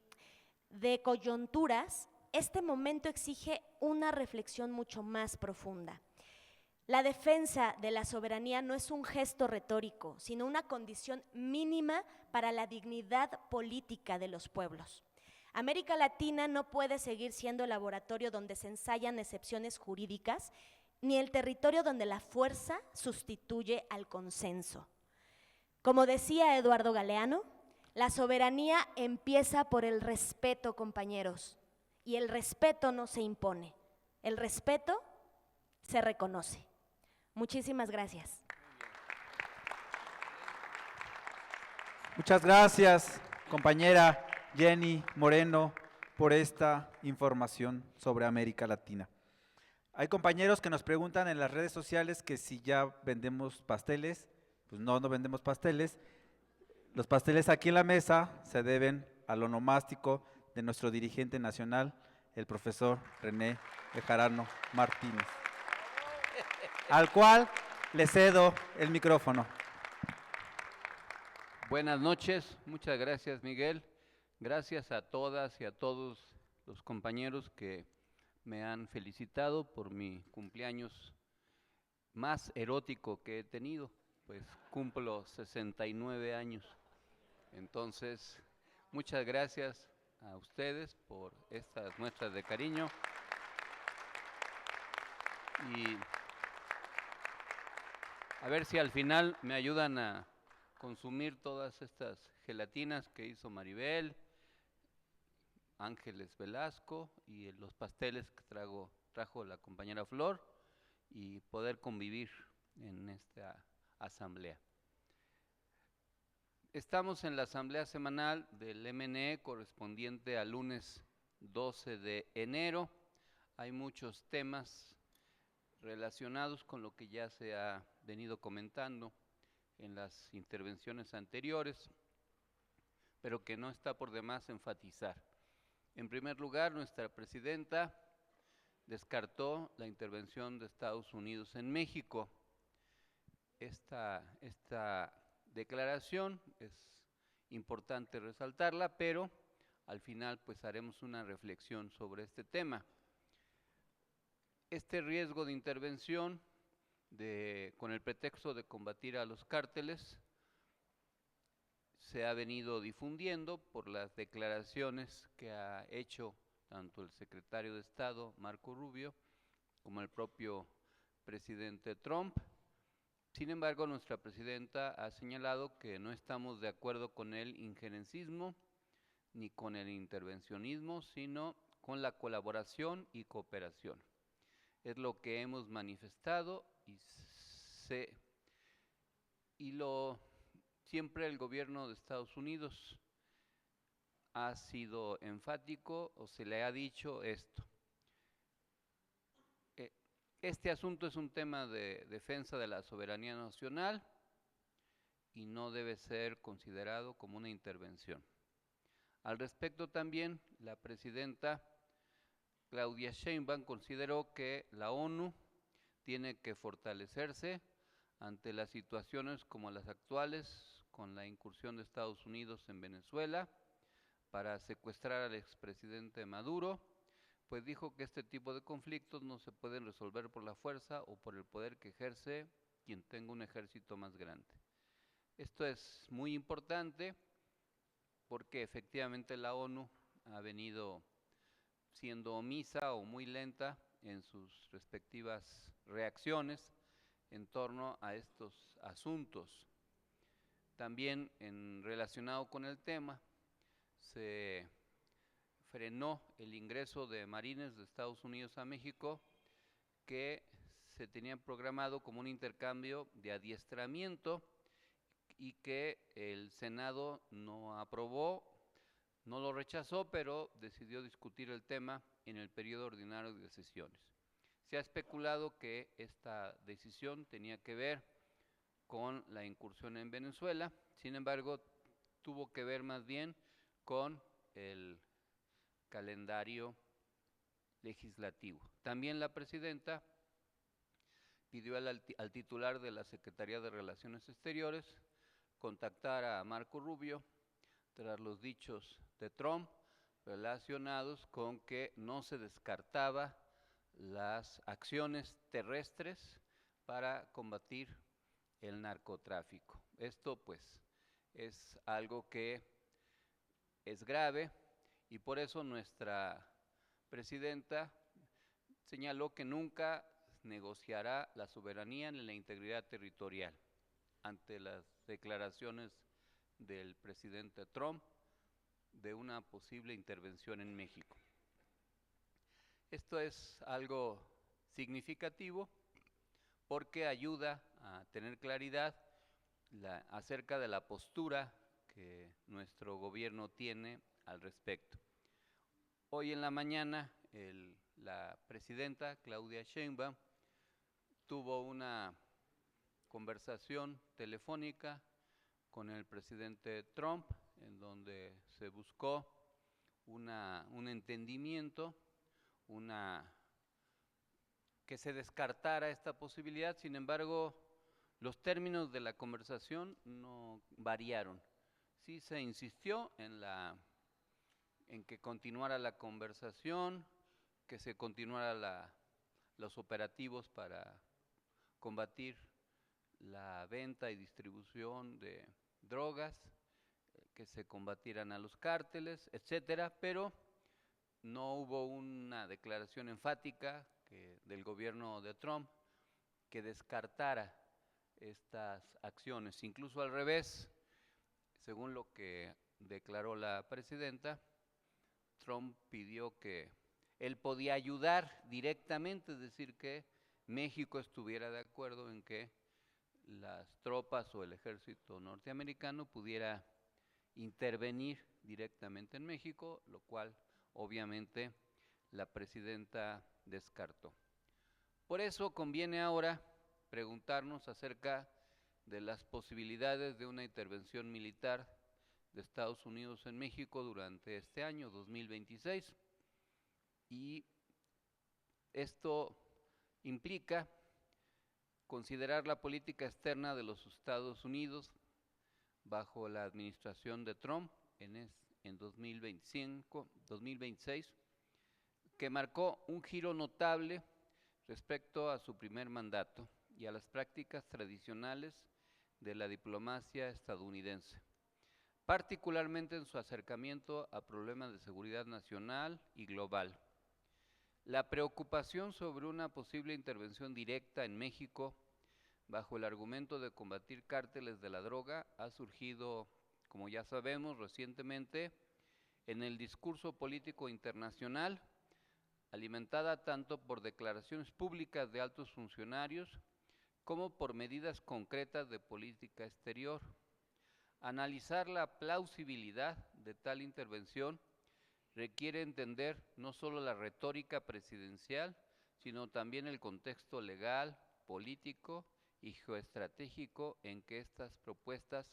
de coyunturas, este momento exige una reflexión mucho más profunda. La defensa de la soberanía no es un gesto retórico, sino una condición mínima para la dignidad política de los pueblos. América Latina no puede seguir siendo el laboratorio donde se ensayan excepciones jurídicas, ni el territorio donde la fuerza sustituye al consenso. Como decía Eduardo Galeano, la soberanía empieza por el respeto, compañeros, y el respeto no se impone, el respeto se reconoce. Muchísimas gracias. Muchas gracias, compañera Jenny Moreno, por esta información sobre América Latina. Hay compañeros que nos preguntan en las redes sociales que si ya vendemos pasteles. Pues no, no vendemos pasteles. Los pasteles aquí en la mesa se deben al onomástico de nuestro dirigente nacional, el profesor René Bejarano Martínez, al cual le cedo el micrófono. Buenas noches, muchas gracias, Miguel. Gracias a todas y a todos los compañeros que me han felicitado por mi cumpleaños más erótico que he tenido, pues cumplo 69 años. Entonces, muchas gracias a ustedes por estas muestras de cariño. Y a ver si al final me ayudan a consumir todas estas gelatinas que hizo Maribel, Ángeles Velasco y los pasteles que trajo la compañera Flor, y poder convivir en esta asamblea. Estamos en la asamblea semanal del MNE correspondiente al lunes 12 de enero. Hay muchos temas relacionados con lo que ya se ha venido comentando en las intervenciones anteriores, pero que no está por demás enfatizar. En primer lugar, nuestra presidenta descartó la intervención de Estados Unidos en México. Esta declaración es importante resaltarla, pero al final pues haremos una reflexión sobre este tema. Este riesgo de intervención con el pretexto de combatir a los cárteles se ha venido difundiendo por las declaraciones que ha hecho tanto el secretario de Estado, Marco Rubio, como el propio presidente Trump. Sin embargo, nuestra presidenta ha señalado que no estamos de acuerdo con el injerencismo ni con el intervencionismo, sino con la colaboración y cooperación. Es lo que hemos manifestado siempre el gobierno de Estados Unidos ha sido enfático o se le ha dicho esto. Este asunto es un tema de defensa de la soberanía nacional y no debe ser considerado como una intervención. Al respecto también, la presidenta Claudia Sheinbaum consideró que la ONU tiene que fortalecerse ante las situaciones como las actuales, con la incursión de Estados Unidos en Venezuela para secuestrar al expresidente Maduro, pues dijo que este tipo de conflictos no se pueden resolver por la fuerza o por el poder que ejerce quien tenga un ejército más grande. Esto es muy importante porque efectivamente la ONU ha venido siendo omisa o muy lenta en sus respectivas reacciones en torno a estos asuntos. También relacionado con el tema, se frenó el ingreso de marines de Estados Unidos a México que se tenía programado como un intercambio de adiestramiento y que el Senado no aprobó, no lo rechazó, pero decidió discutir el tema en el periodo ordinario de sesiones. Se ha especulado que esta decisión tenía que ver con la incursión en Venezuela, sin embargo, tuvo que ver más bien con el calendario legislativo. También la presidenta pidió al titular de la Secretaría de Relaciones Exteriores contactar a Marco Rubio tras los dichos de Trump relacionados con que no se descartaba las acciones terrestres para combatir el narcotráfico. Esto pues es algo que es grave y por eso nuestra presidenta señaló que nunca negociará la soberanía ni la integridad territorial ante las declaraciones del presidente Trump de una posible intervención en México. Esto es algo significativo porque ayuda a tener claridad acerca de la postura que nuestro gobierno tiene al respecto. Hoy en la mañana la presidenta Claudia Sheinbaum tuvo una conversación telefónica con el presidente Trump en donde se buscó un entendimiento, que se descartara esta posibilidad. Sin embargo, los términos de la conversación no variaron. Sí se insistió en que continuara la conversación, que se continuara los operativos para combatir la venta y distribución de drogas, que se combatieran a los cárteles, etcétera, pero no hubo una declaración enfática del gobierno de Trump que descartara estas acciones. Incluso al revés, según lo que declaró la presidenta, Trump pidió que él podía ayudar directamente, es decir, que México estuviera de acuerdo en que las tropas o el ejército norteamericano pudiera intervenir directamente en México, lo cual obviamente la presidenta descartó. Por eso conviene ahora preguntarnos acerca de las posibilidades de una intervención militar de Estados Unidos en México durante este año 2026, y esto implica considerar la política externa de los Estados Unidos bajo la administración de Trump en 2026, que marcó un giro notable respecto a su primer mandato y a las prácticas tradicionales de la diplomacia estadounidense, particularmente en su acercamiento a problemas de seguridad nacional y global. La preocupación sobre una posible intervención directa en México bajo el argumento de combatir cárteles de la droga ha surgido, como ya sabemos, recientemente en el discurso político internacional, alimentada tanto por declaraciones públicas de altos funcionarios como por medidas concretas de política exterior. Analizar la plausibilidad de tal intervención requiere entender no solo la retórica presidencial, sino también el contexto legal, político y geoestratégico en que estas propuestas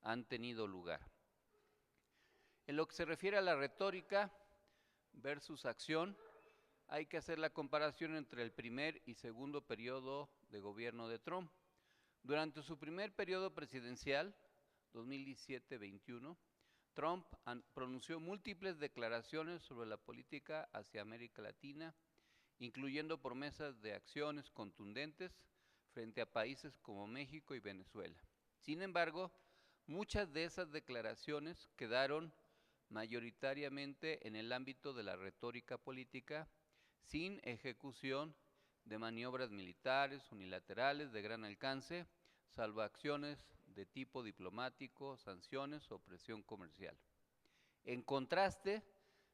han tenido lugar. En lo que se refiere a la retórica versus acción, hay que hacer la comparación entre el primer y segundo periodo de gobierno de Trump. Durante su primer periodo presidencial, 2017-21, Trump pronunció múltiples declaraciones sobre la política hacia América Latina, incluyendo promesas de acciones contundentes frente a países como México y Venezuela. Sin embargo, muchas de esas declaraciones quedaron mayoritariamente en el ámbito de la retórica política, sin ejecución de maniobras militares unilaterales de gran alcance, salvo acciones de tipo diplomático, sanciones o presión comercial. En contraste,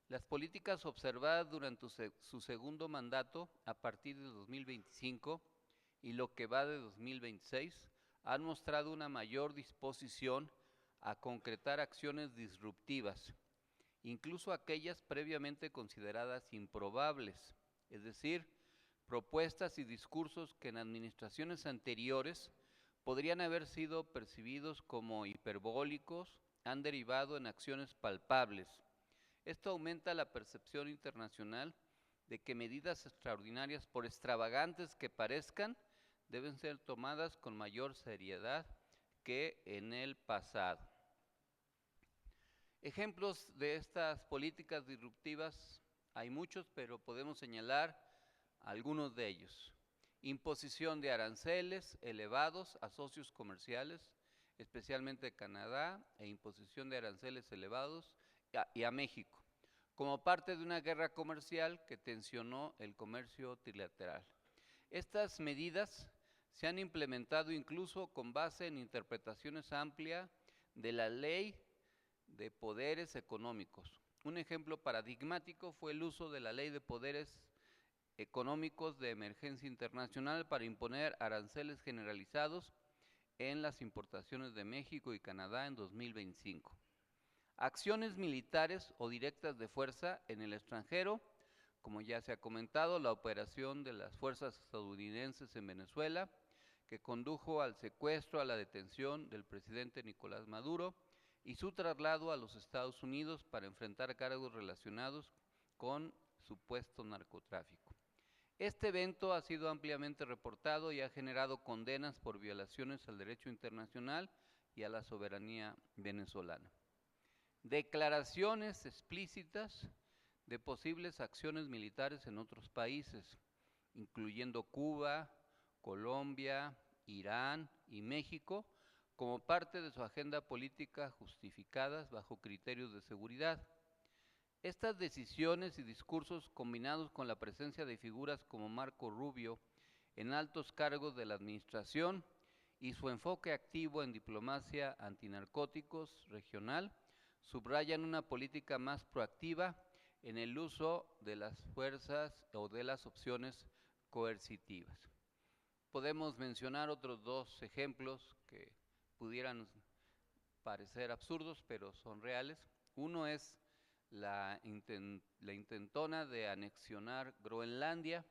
las políticas observadas durante su segundo mandato, a partir de 2025, y lo que va de 2026 han mostrado una mayor disposición a concretar acciones disruptivas, incluso aquellas previamente consideradas improbables, es decir, propuestas y discursos que en administraciones anteriores podrían haber sido percibidos como hiperbólicos, han derivado en acciones palpables. Esto aumenta la percepción internacional de que medidas extraordinarias, por extravagantes que parezcan, deben ser tomadas con mayor seriedad que en el pasado. Ejemplos de estas políticas disruptivas hay muchos, pero podemos señalar algunos de ellos. Imposición de aranceles elevados a socios comerciales, especialmente Canadá, e imposición de aranceles elevados y a México, como parte de una guerra comercial que tensionó el comercio trilateral. Estas medidas se han implementado incluso con base en interpretaciones amplias de la ley de poderes económicos. Un ejemplo paradigmático fue el uso de la ley de poderes económicos de emergencia internacional para imponer aranceles generalizados en las importaciones de México y Canadá en 2025. Acciones militares o directas de fuerza en el extranjero, como ya se ha comentado, la operación de las fuerzas estadounidenses en Venezuela, que condujo al secuestro, a la detención del presidente Nicolás Maduro y su traslado a los Estados Unidos para enfrentar cargos relacionados con supuesto narcotráfico. Este evento ha sido ampliamente reportado y ha generado condenas por violaciones al derecho internacional y a la soberanía venezolana. Declaraciones explícitas de posibles acciones militares en otros países, incluyendo Cuba, Colombia, Irán y México, como parte de su agenda política justificadas bajo criterios de seguridad. Estas decisiones y discursos, combinados con la presencia de figuras como Marco Rubio en altos cargos de la administración y su enfoque activo en diplomacia antinarcóticos regional, subrayan una política más proactiva en el uso de las fuerzas o de las opciones coercitivas. Podemos mencionar otros dos ejemplos que pudieran parecer absurdos, pero son reales. Uno es la intentona de anexionar Groenlandia,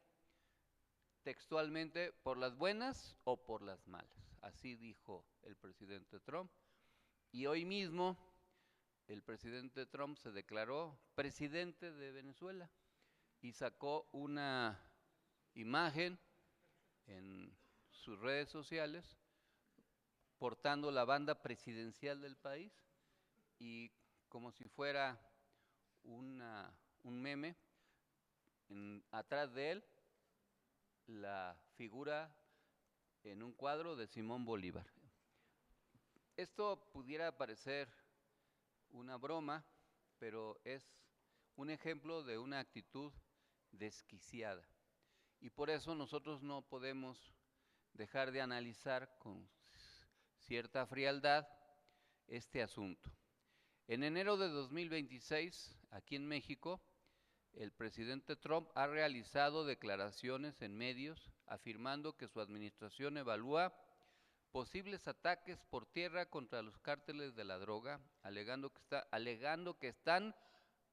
textualmente, por las buenas o por las malas. Así dijo el presidente Trump. Y hoy mismo el presidente Trump se declaró presidente de Venezuela y sacó una imagen en sus redes sociales portando la banda presidencial del país y como si fuera un meme, atrás de él la figura en un cuadro de Simón Bolívar. Esto pudiera parecer una broma, pero es un ejemplo de una actitud desquiciada. Y por eso nosotros no podemos dejar de analizar con cierta frialdad este asunto. En enero de 2026, aquí en México, el presidente Trump ha realizado declaraciones en medios afirmando que su administración evalúa posibles ataques por tierra contra los cárteles de la droga, alegando que están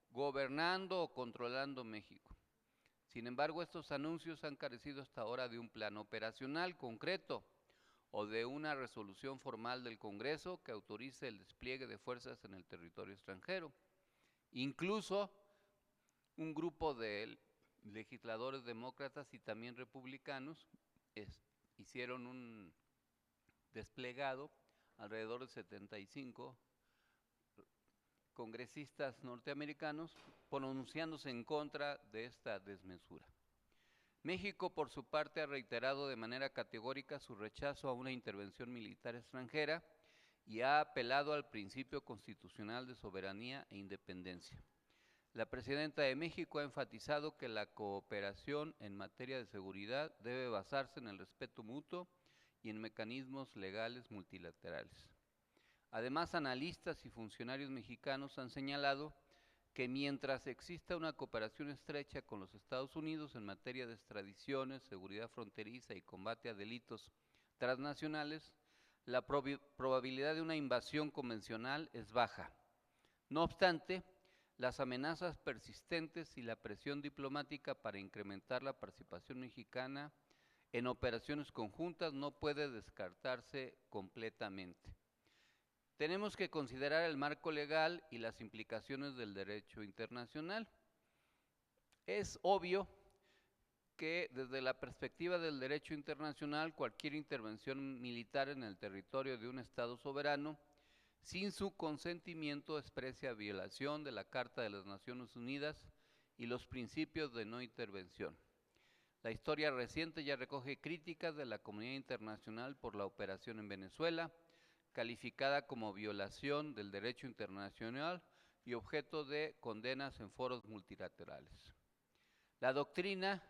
gobernando o controlando México. Sin embargo, estos anuncios han carecido hasta ahora de un plan operacional concreto o de una resolución formal del Congreso que autorice el despliegue de fuerzas en el territorio extranjero. Incluso un grupo de legisladores demócratas y también republicanos hicieron un desplegado, alrededor de 75 congresistas norteamericanos, pronunciándose en contra de esta desmesura. México, por su parte, ha reiterado de manera categórica su rechazo a una intervención militar extranjera y ha apelado al principio constitucional de soberanía e independencia. La presidenta de México ha enfatizado que la cooperación en materia de seguridad debe basarse en el respeto mutuo y en mecanismos legales multilaterales. Además, analistas y funcionarios mexicanos han señalado que mientras exista una cooperación estrecha con los Estados Unidos en materia de extradiciones, seguridad fronteriza y combate a delitos transnacionales, la probabilidad de una invasión convencional es baja. No obstante, las amenazas persistentes y la presión diplomática para incrementar la participación mexicana en operaciones conjuntas no puede descartarse completamente. Tenemos que considerar el marco legal y las implicaciones del derecho internacional. Es obvio que desde la perspectiva del derecho internacional, cualquier intervención militar en el territorio de un Estado soberano, sin su consentimiento, expresa violación de la Carta de las Naciones Unidas y los principios de no intervención. La historia reciente ya recoge críticas de la comunidad internacional por la operación en Venezuela, calificada como violación del derecho internacional y objeto de condenas en foros multilaterales. La doctrina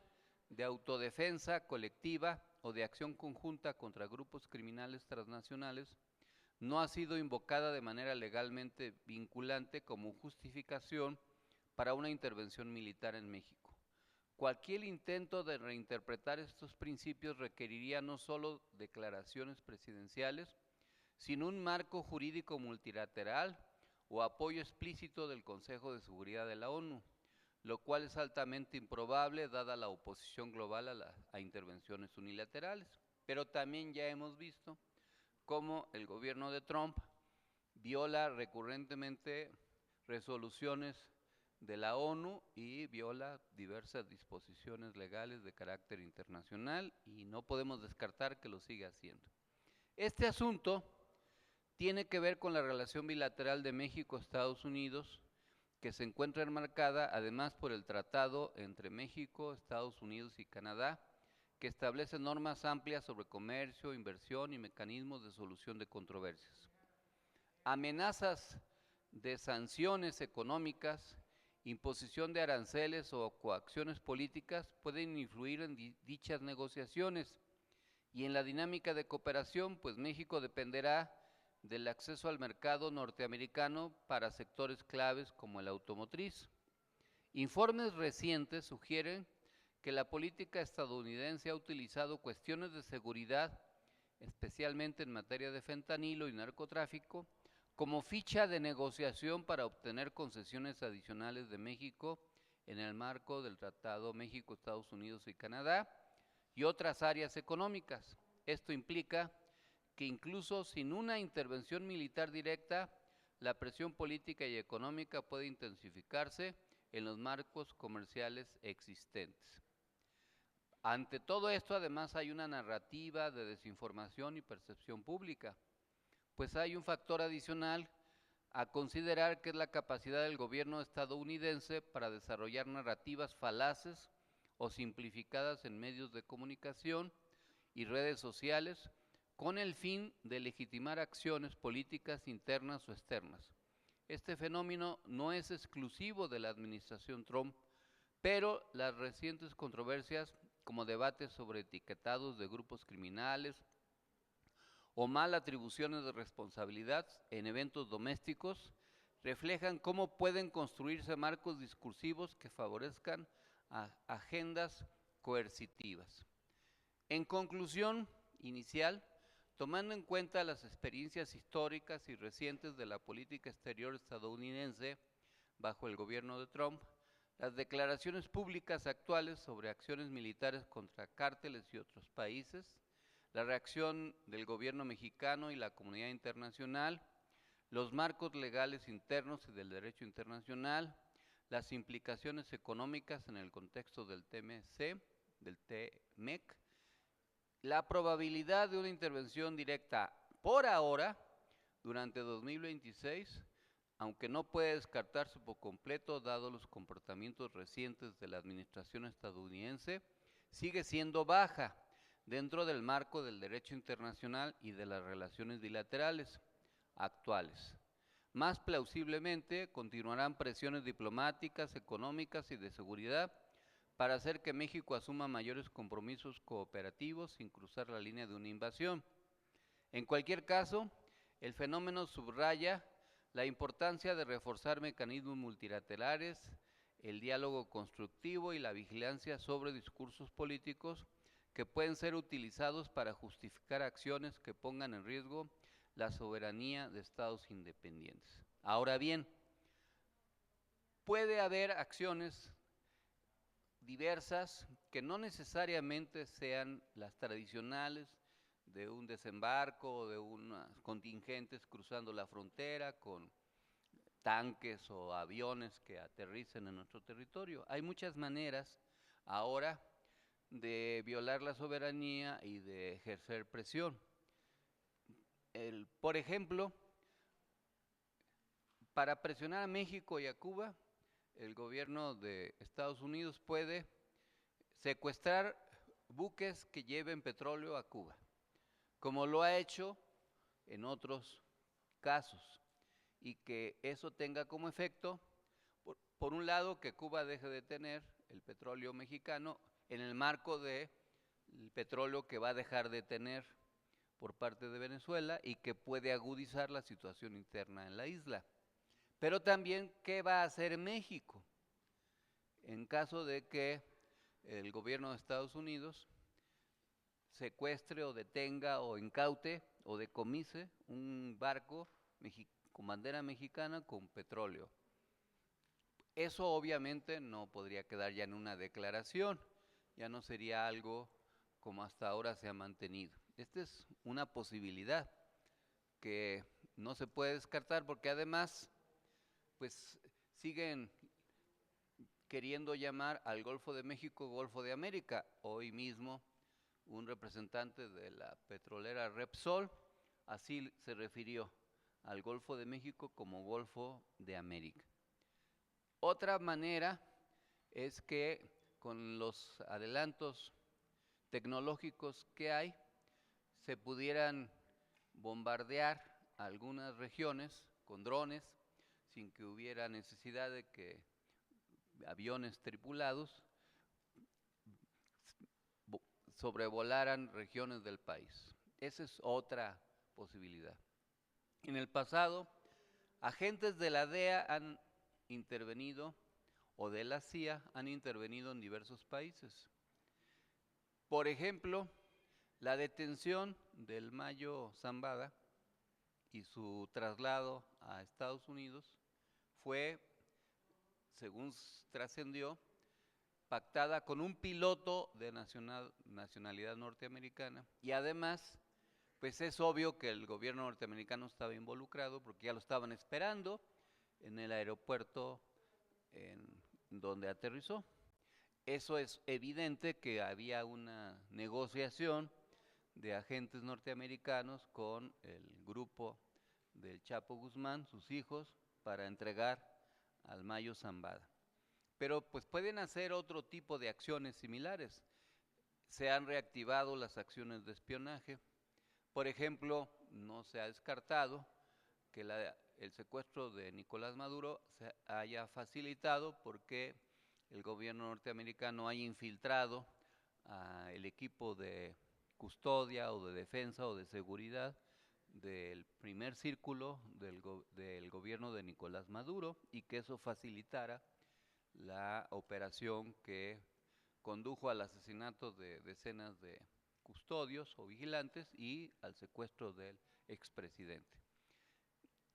de autodefensa colectiva o de acción conjunta contra grupos criminales transnacionales no ha sido invocada de manera legalmente vinculante como justificación para una intervención militar en México. Cualquier intento de reinterpretar estos principios requeriría no solo declaraciones presidenciales, sino un marco jurídico multilateral o apoyo explícito del Consejo de Seguridad de la ONU, lo cual es altamente improbable dada la oposición global a intervenciones unilaterales. Pero también ya hemos visto cómo el gobierno de Trump viola recurrentemente resoluciones de la ONU y viola diversas disposiciones legales de carácter internacional y no podemos descartar que lo siga haciendo. Este asunto tiene que ver con la relación bilateral de México-Estados Unidos, que se encuentra enmarcada además por el tratado entre México, Estados Unidos y Canadá, que establece normas amplias sobre comercio, inversión y mecanismos de solución de controversias. Amenazas de sanciones económicas, imposición de aranceles o coacciones políticas pueden influir en dichas negociaciones y en la dinámica de cooperación, pues México dependerá del acceso al mercado norteamericano para sectores claves como el automotriz. Informes recientes sugieren que la política estadounidense ha utilizado cuestiones de seguridad, especialmente en materia de fentanilo y narcotráfico, como ficha de negociación para obtener concesiones adicionales de México en el marco del Tratado México, Estados Unidos y Canadá y otras áreas económicas. Esto implica que incluso sin una intervención militar directa, la presión política y económica puede intensificarse en los marcos comerciales existentes. Ante todo esto, además, hay una narrativa de desinformación y percepción pública, pues hay un factor adicional a considerar, que es la capacidad del gobierno estadounidense para desarrollar narrativas falaces o simplificadas en medios de comunicación y redes sociales, con el fin de legitimar acciones políticas internas o externas. Este fenómeno no es exclusivo de la administración Trump, pero las recientes controversias, como debates sobre etiquetados de grupos criminales o mal atribuciones de responsabilidad en eventos domésticos, reflejan cómo pueden construirse marcos discursivos que favorezcan a agendas coercitivas. En conclusión inicial, tomando en cuenta las experiencias históricas y recientes de la política exterior estadounidense bajo el gobierno de Trump, las declaraciones públicas actuales sobre acciones militares contra cárteles y otros países, la reacción del gobierno mexicano y la comunidad internacional, los marcos legales internos y del derecho internacional, las implicaciones económicas en el contexto del TMC, del TMEC, la probabilidad de una intervención directa por ahora, durante 2026, aunque no puede descartarse por completo dado los comportamientos recientes de la administración estadounidense, sigue siendo baja dentro del marco del derecho internacional y de las relaciones bilaterales actuales. Más plausiblemente, continuarán presiones diplomáticas, económicas y de seguridad para hacer que México asuma mayores compromisos cooperativos sin cruzar la línea de una invasión. En cualquier caso, el fenómeno subraya la importancia de reforzar mecanismos multilaterales, el diálogo constructivo y la vigilancia sobre discursos políticos que pueden ser utilizados para justificar acciones que pongan en riesgo la soberanía de estados independientes. Ahora bien, puede haber acciones diversas que no necesariamente sean las tradicionales de un desembarco o de unos contingentes cruzando la frontera con tanques o aviones que aterricen en nuestro territorio. Hay muchas maneras ahora de violar la soberanía y de ejercer presión. Por ejemplo, para presionar a México y a Cuba, el gobierno de Estados Unidos puede secuestrar buques que lleven petróleo a Cuba, como lo ha hecho en otros casos, y que eso tenga como efecto, por un lado, que Cuba deje de tener el petróleo mexicano en el marco del petróleo que va a dejar de tener por parte de Venezuela y que puede agudizar la situación interna en la isla. Pero también, ¿qué va a hacer México en caso de que el gobierno de Estados Unidos secuestre o detenga o incaute o decomise un barco con bandera mexicana con petróleo? Eso obviamente no podría quedar ya en una declaración, ya no sería algo como hasta ahora se ha mantenido. Esta es una posibilidad que no se puede descartar porque además pues siguen queriendo llamar al Golfo de México Golfo de América. Hoy mismo un representante de la petrolera Repsol así se refirió al Golfo de México como Golfo de América. Otra manera es que con los adelantos tecnológicos que hay, se pudieran bombardear algunas regiones con drones sin que hubiera necesidad de que aviones tripulados sobrevolaran regiones del país. Esa es otra posibilidad. En el pasado, agentes de la DEA han intervenido, o de la CIA han intervenido en diversos países. Por ejemplo, la detención del Mayo Zambada y su traslado a Estados Unidos fue, según trascendió, pactada con un piloto de nacionalidad norteamericana y además, pues es obvio que el gobierno norteamericano estaba involucrado porque ya lo estaban esperando en el aeropuerto en donde aterrizó. Eso es evidente que había una negociación de agentes norteamericanos con el grupo del Chapo Guzmán, sus hijos, para entregar al Mayo Zambada. Pero pues pueden hacer otro tipo de acciones similares. Se han reactivado las acciones de espionaje. Por ejemplo, no se ha descartado que el secuestro de Nicolás Maduro se haya facilitado porque el gobierno norteamericano haya infiltrado el equipo de custodia o de defensa o de seguridad del primer círculo del gobierno de Nicolás Maduro y que eso facilitara la operación que condujo al asesinato de decenas de custodios o vigilantes y al secuestro del expresidente.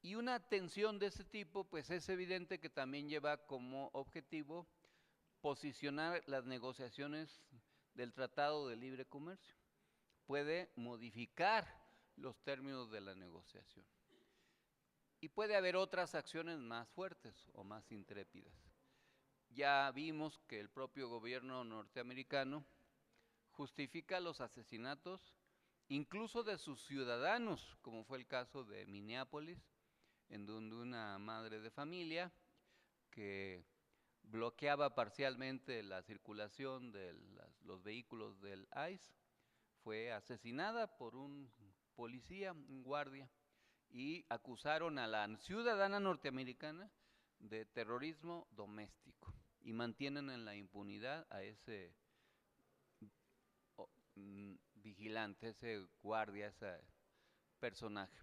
Y una tensión de ese tipo, pues es evidente que también lleva como objetivo posicionar las negociaciones del Tratado de Libre Comercio. Puede modificar los términos de la negociación. Y puede haber otras acciones más fuertes o más intrépidas. Ya vimos que el propio gobierno norteamericano justifica los asesinatos incluso de sus ciudadanos, como fue el caso de Minneapolis, en donde una madre de familia que bloqueaba parcialmente la circulación de los vehículos del ICE fue asesinada por un policía, un guardia, y acusaron a la ciudadana norteamericana de terrorismo doméstico y mantienen en la impunidad a ese vigilante, ese guardia, ese personaje.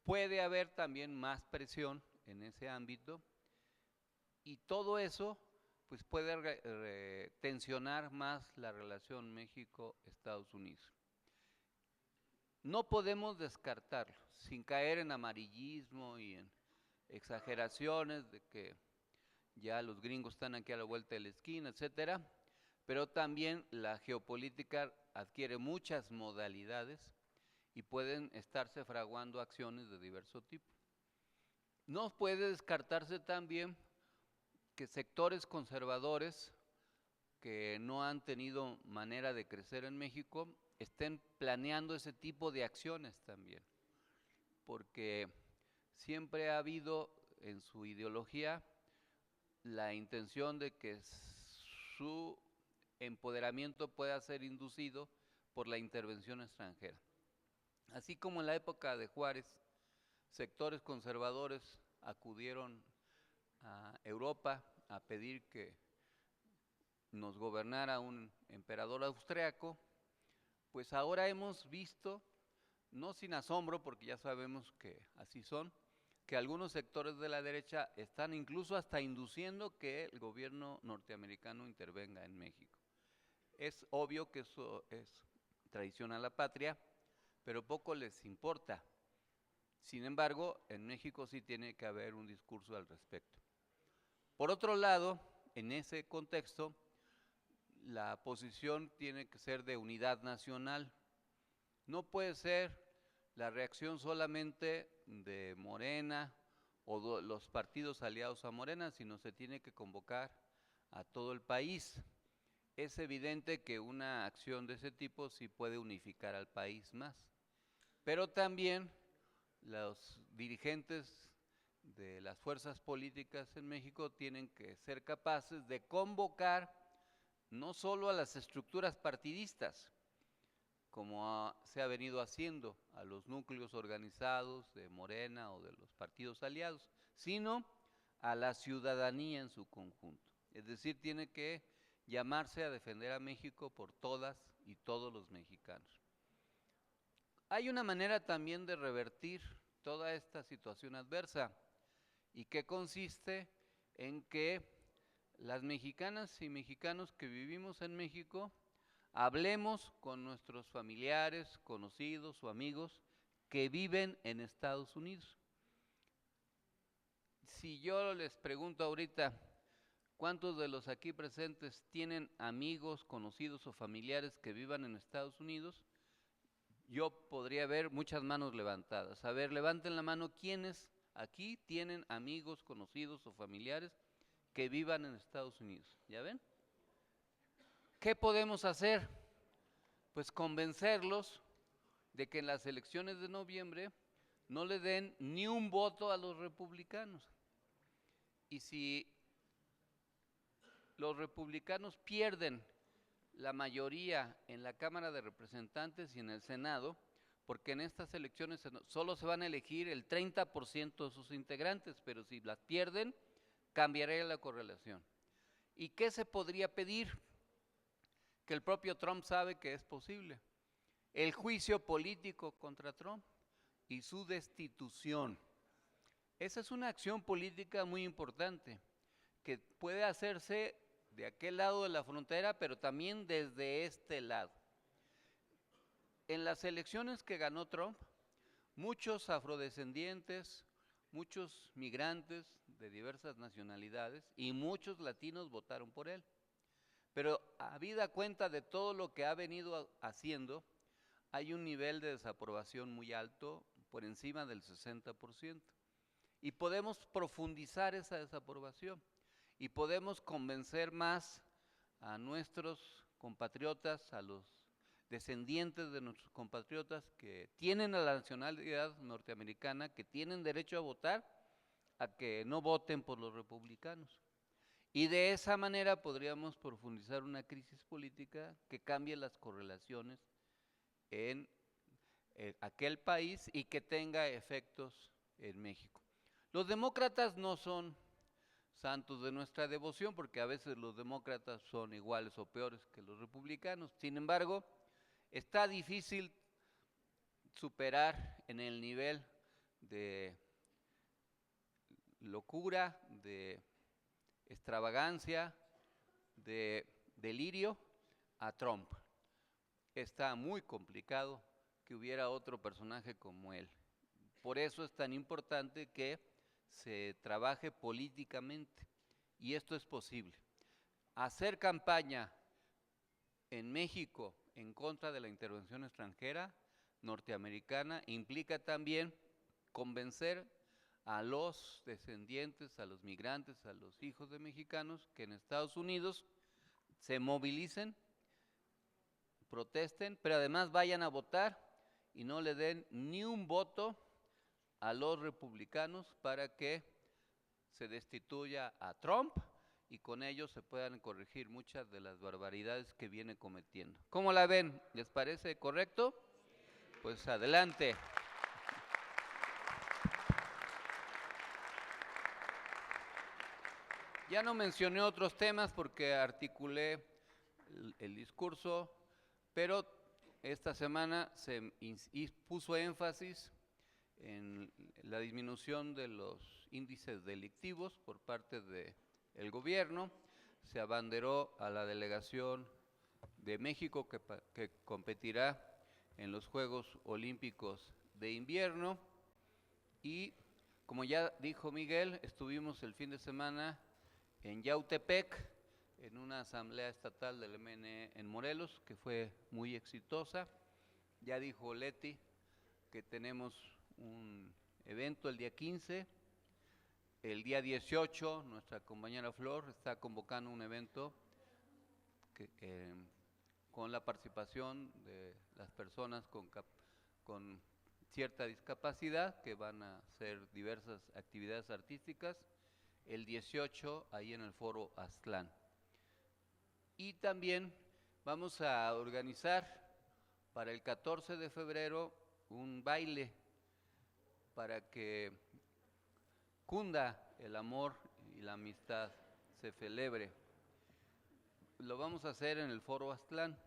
Puede haber también más presión en ese ámbito y todo eso pues puede tensionar más la relación México-Estados Unidos. No podemos descartarlo, sin caer en amarillismo y en exageraciones de que ya los gringos están aquí a la vuelta de la esquina, etcétera, pero también la geopolítica adquiere muchas modalidades y pueden estarse fraguando acciones de diverso tipo. No puede descartarse también que sectores conservadores que no han tenido manera de crecer en México estén planeando ese tipo de acciones también, porque siempre ha habido en su ideología la intención de que su empoderamiento pueda ser inducido por la intervención extranjera. Así como en la época de Juárez, sectores conservadores acudieron a Europa a pedir que nos gobernara un emperador austriaco, pues ahora hemos visto, no sin asombro, porque ya sabemos que así son, que algunos sectores de la derecha están incluso hasta induciendo que el gobierno norteamericano intervenga en México. Es obvio que eso es traición a la patria, pero poco les importa. Sin embargo, en México sí tiene que haber un discurso al respecto. Por otro lado, en ese contexto, la posición tiene que ser de unidad nacional. No puede ser la reacción solamente de Morena o los partidos aliados a Morena, sino se tiene que convocar a todo el país. Es evidente que una acción de ese tipo sí puede unificar al país más, pero también los dirigentes de las fuerzas políticas en México tienen que ser capaces de convocar no solo a las estructuras partidistas, como se ha venido haciendo, a los núcleos organizados de Morena o de los partidos aliados, sino a la ciudadanía en su conjunto. Es decir, tiene que llamarse a defender a México por todas y todos los mexicanos. Hay una manera también de revertir toda esta situación adversa, y que consiste en que las mexicanas y mexicanos que vivimos en México hablemos con nuestros familiares, conocidos o amigos que viven en Estados Unidos. Si yo les pregunto ahorita, ¿cuántos de los aquí presentes tienen amigos, conocidos o familiares que vivan en Estados Unidos? Yo podría ver muchas manos levantadas. A ver, levanten la mano, ¿quiénes aquí tienen amigos, conocidos o familiares que vivan en Estados Unidos? ¿Ya ven? ¿Qué podemos hacer? Pues convencerlos de que en las elecciones de noviembre no le den ni un voto a los republicanos. Y si los republicanos pierden la mayoría en la Cámara de Representantes y en el Senado, porque en estas elecciones solo se van a elegir el 30% de sus integrantes, pero si las pierden, cambiaría la correlación. ¿Y qué se podría pedir? Que el propio Trump sabe que es posible. El juicio político contra Trump y su destitución. Esa es una acción política muy importante, que puede hacerse de aquel lado de la frontera, pero también desde este lado. En las elecciones que ganó Trump, muchos afrodescendientes, muchos migrantes de diversas nacionalidades y muchos latinos votaron por él. Pero habida cuenta de todo lo que ha venido haciendo, hay un nivel de desaprobación muy alto, por encima del 60%. Y podemos profundizar esa desaprobación y podemos convencer más a nuestros compatriotas, a los descendientes de nuestros compatriotas que tienen la nacionalidad norteamericana, que tienen derecho a votar, a que no voten por los republicanos. Y de esa manera podríamos profundizar una crisis política que cambie las correlaciones en aquel país y que tenga efectos en México. Los demócratas no son santos de nuestra devoción, porque a veces los demócratas son iguales o peores que los republicanos. Sin embargo, está difícil superar en el nivel de locura, de extravagancia, de delirio a Trump. Está muy complicado que hubiera otro personaje como él. Por eso es tan importante que se trabaje políticamente, y esto es posible. Hacer campaña en México en contra de la intervención extranjera norteamericana implica también convencer a los descendientes, a los migrantes, a los hijos de mexicanos que en Estados Unidos se movilicen, protesten, pero además vayan a votar y no le den ni un voto a los republicanos para que se destituya a Trump y con ello se puedan corregir muchas de las barbaridades que viene cometiendo. ¿Cómo la ven? ¿Les parece correcto? Pues adelante. Ya no mencioné otros temas porque articulé el discurso, pero esta semana se puso énfasis en la disminución de los índices delictivos por parte del gobierno. Se abanderó a la delegación de México que competirá en los Juegos Olímpicos de Invierno y, como ya dijo Miguel, estuvimos el fin de semana en Yautepec, en una asamblea estatal del MNE en Morelos, que fue muy exitosa. Ya dijo Leti que tenemos un evento el día 15, el día 18 nuestra compañera Flor está convocando un evento con la participación de las personas con cierta discapacidad, que van a hacer diversas actividades artísticas, el 18 ahí en el Foro Aztlán. Y también vamos a organizar para el 14 de febrero un baile para que cunda el amor y la amistad, se celebre. Lo vamos a hacer en el Foro Aztlán.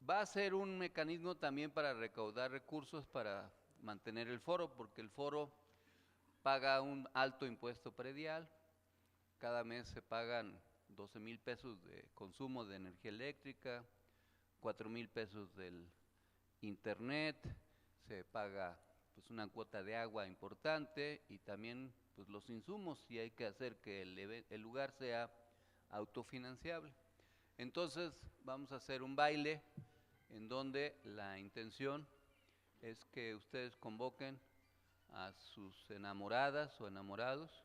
Va a ser un mecanismo también para recaudar recursos para mantener el foro, porque el foro paga un alto impuesto predial. Cada mes se pagan 12,000 pesos de consumo de energía eléctrica, 4,000 pesos del internet, se paga pues una cuota de agua importante y también pues los insumos, y hay que hacer que el lugar sea autofinanciable. Entonces vamos a hacer un baile en donde la intención es que ustedes convoquen a sus enamoradas o enamorados.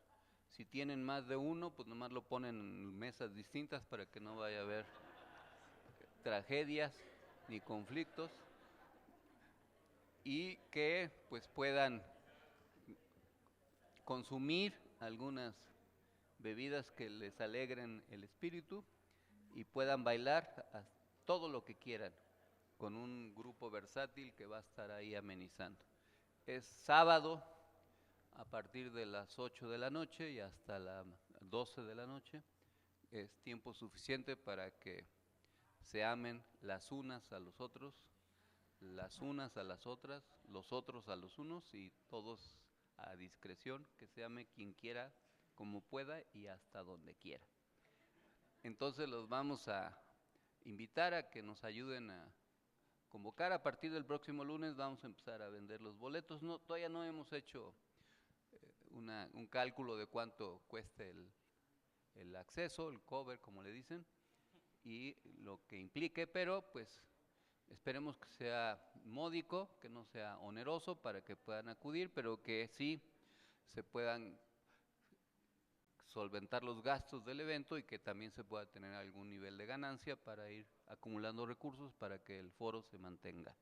Si tienen más de uno, pues nomás lo ponen en mesas distintas para que no vaya a haber tragedias ni conflictos, y que pues puedan consumir algunas bebidas que les alegren el espíritu y puedan bailar todo lo que quieran con un grupo versátil que va a estar ahí amenizando. Es sábado a partir de las 8 de la noche y hasta las 12 de la noche. Es tiempo suficiente para que se amen las unas a los otros, las unas a las otras, los otros a los unos, y todos a discreción, que se ame quien quiera, como pueda y hasta donde quiera. Entonces los vamos a invitar a que nos ayuden a convocar. A partir del próximo lunes vamos a empezar a vender los boletos. Todavía no hemos hecho un cálculo de cuánto cueste el acceso, el cover, como le dicen, y lo que implique, pero pues esperemos que sea módico, que no sea oneroso para que puedan acudir, pero que sí se puedan solventar los gastos del evento y que también se pueda tener algún nivel de ganancia para ir acumulando recursos para que el foro se mantenga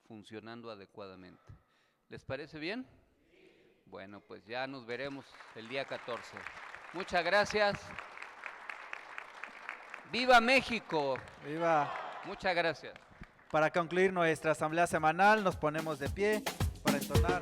funcionando adecuadamente. ¿Les parece bien? Bueno, pues ya nos veremos el día 14. Muchas gracias. ¡Viva México! ¡Viva! Muchas gracias. Para concluir nuestra asamblea semanal, nos ponemos de pie para entonar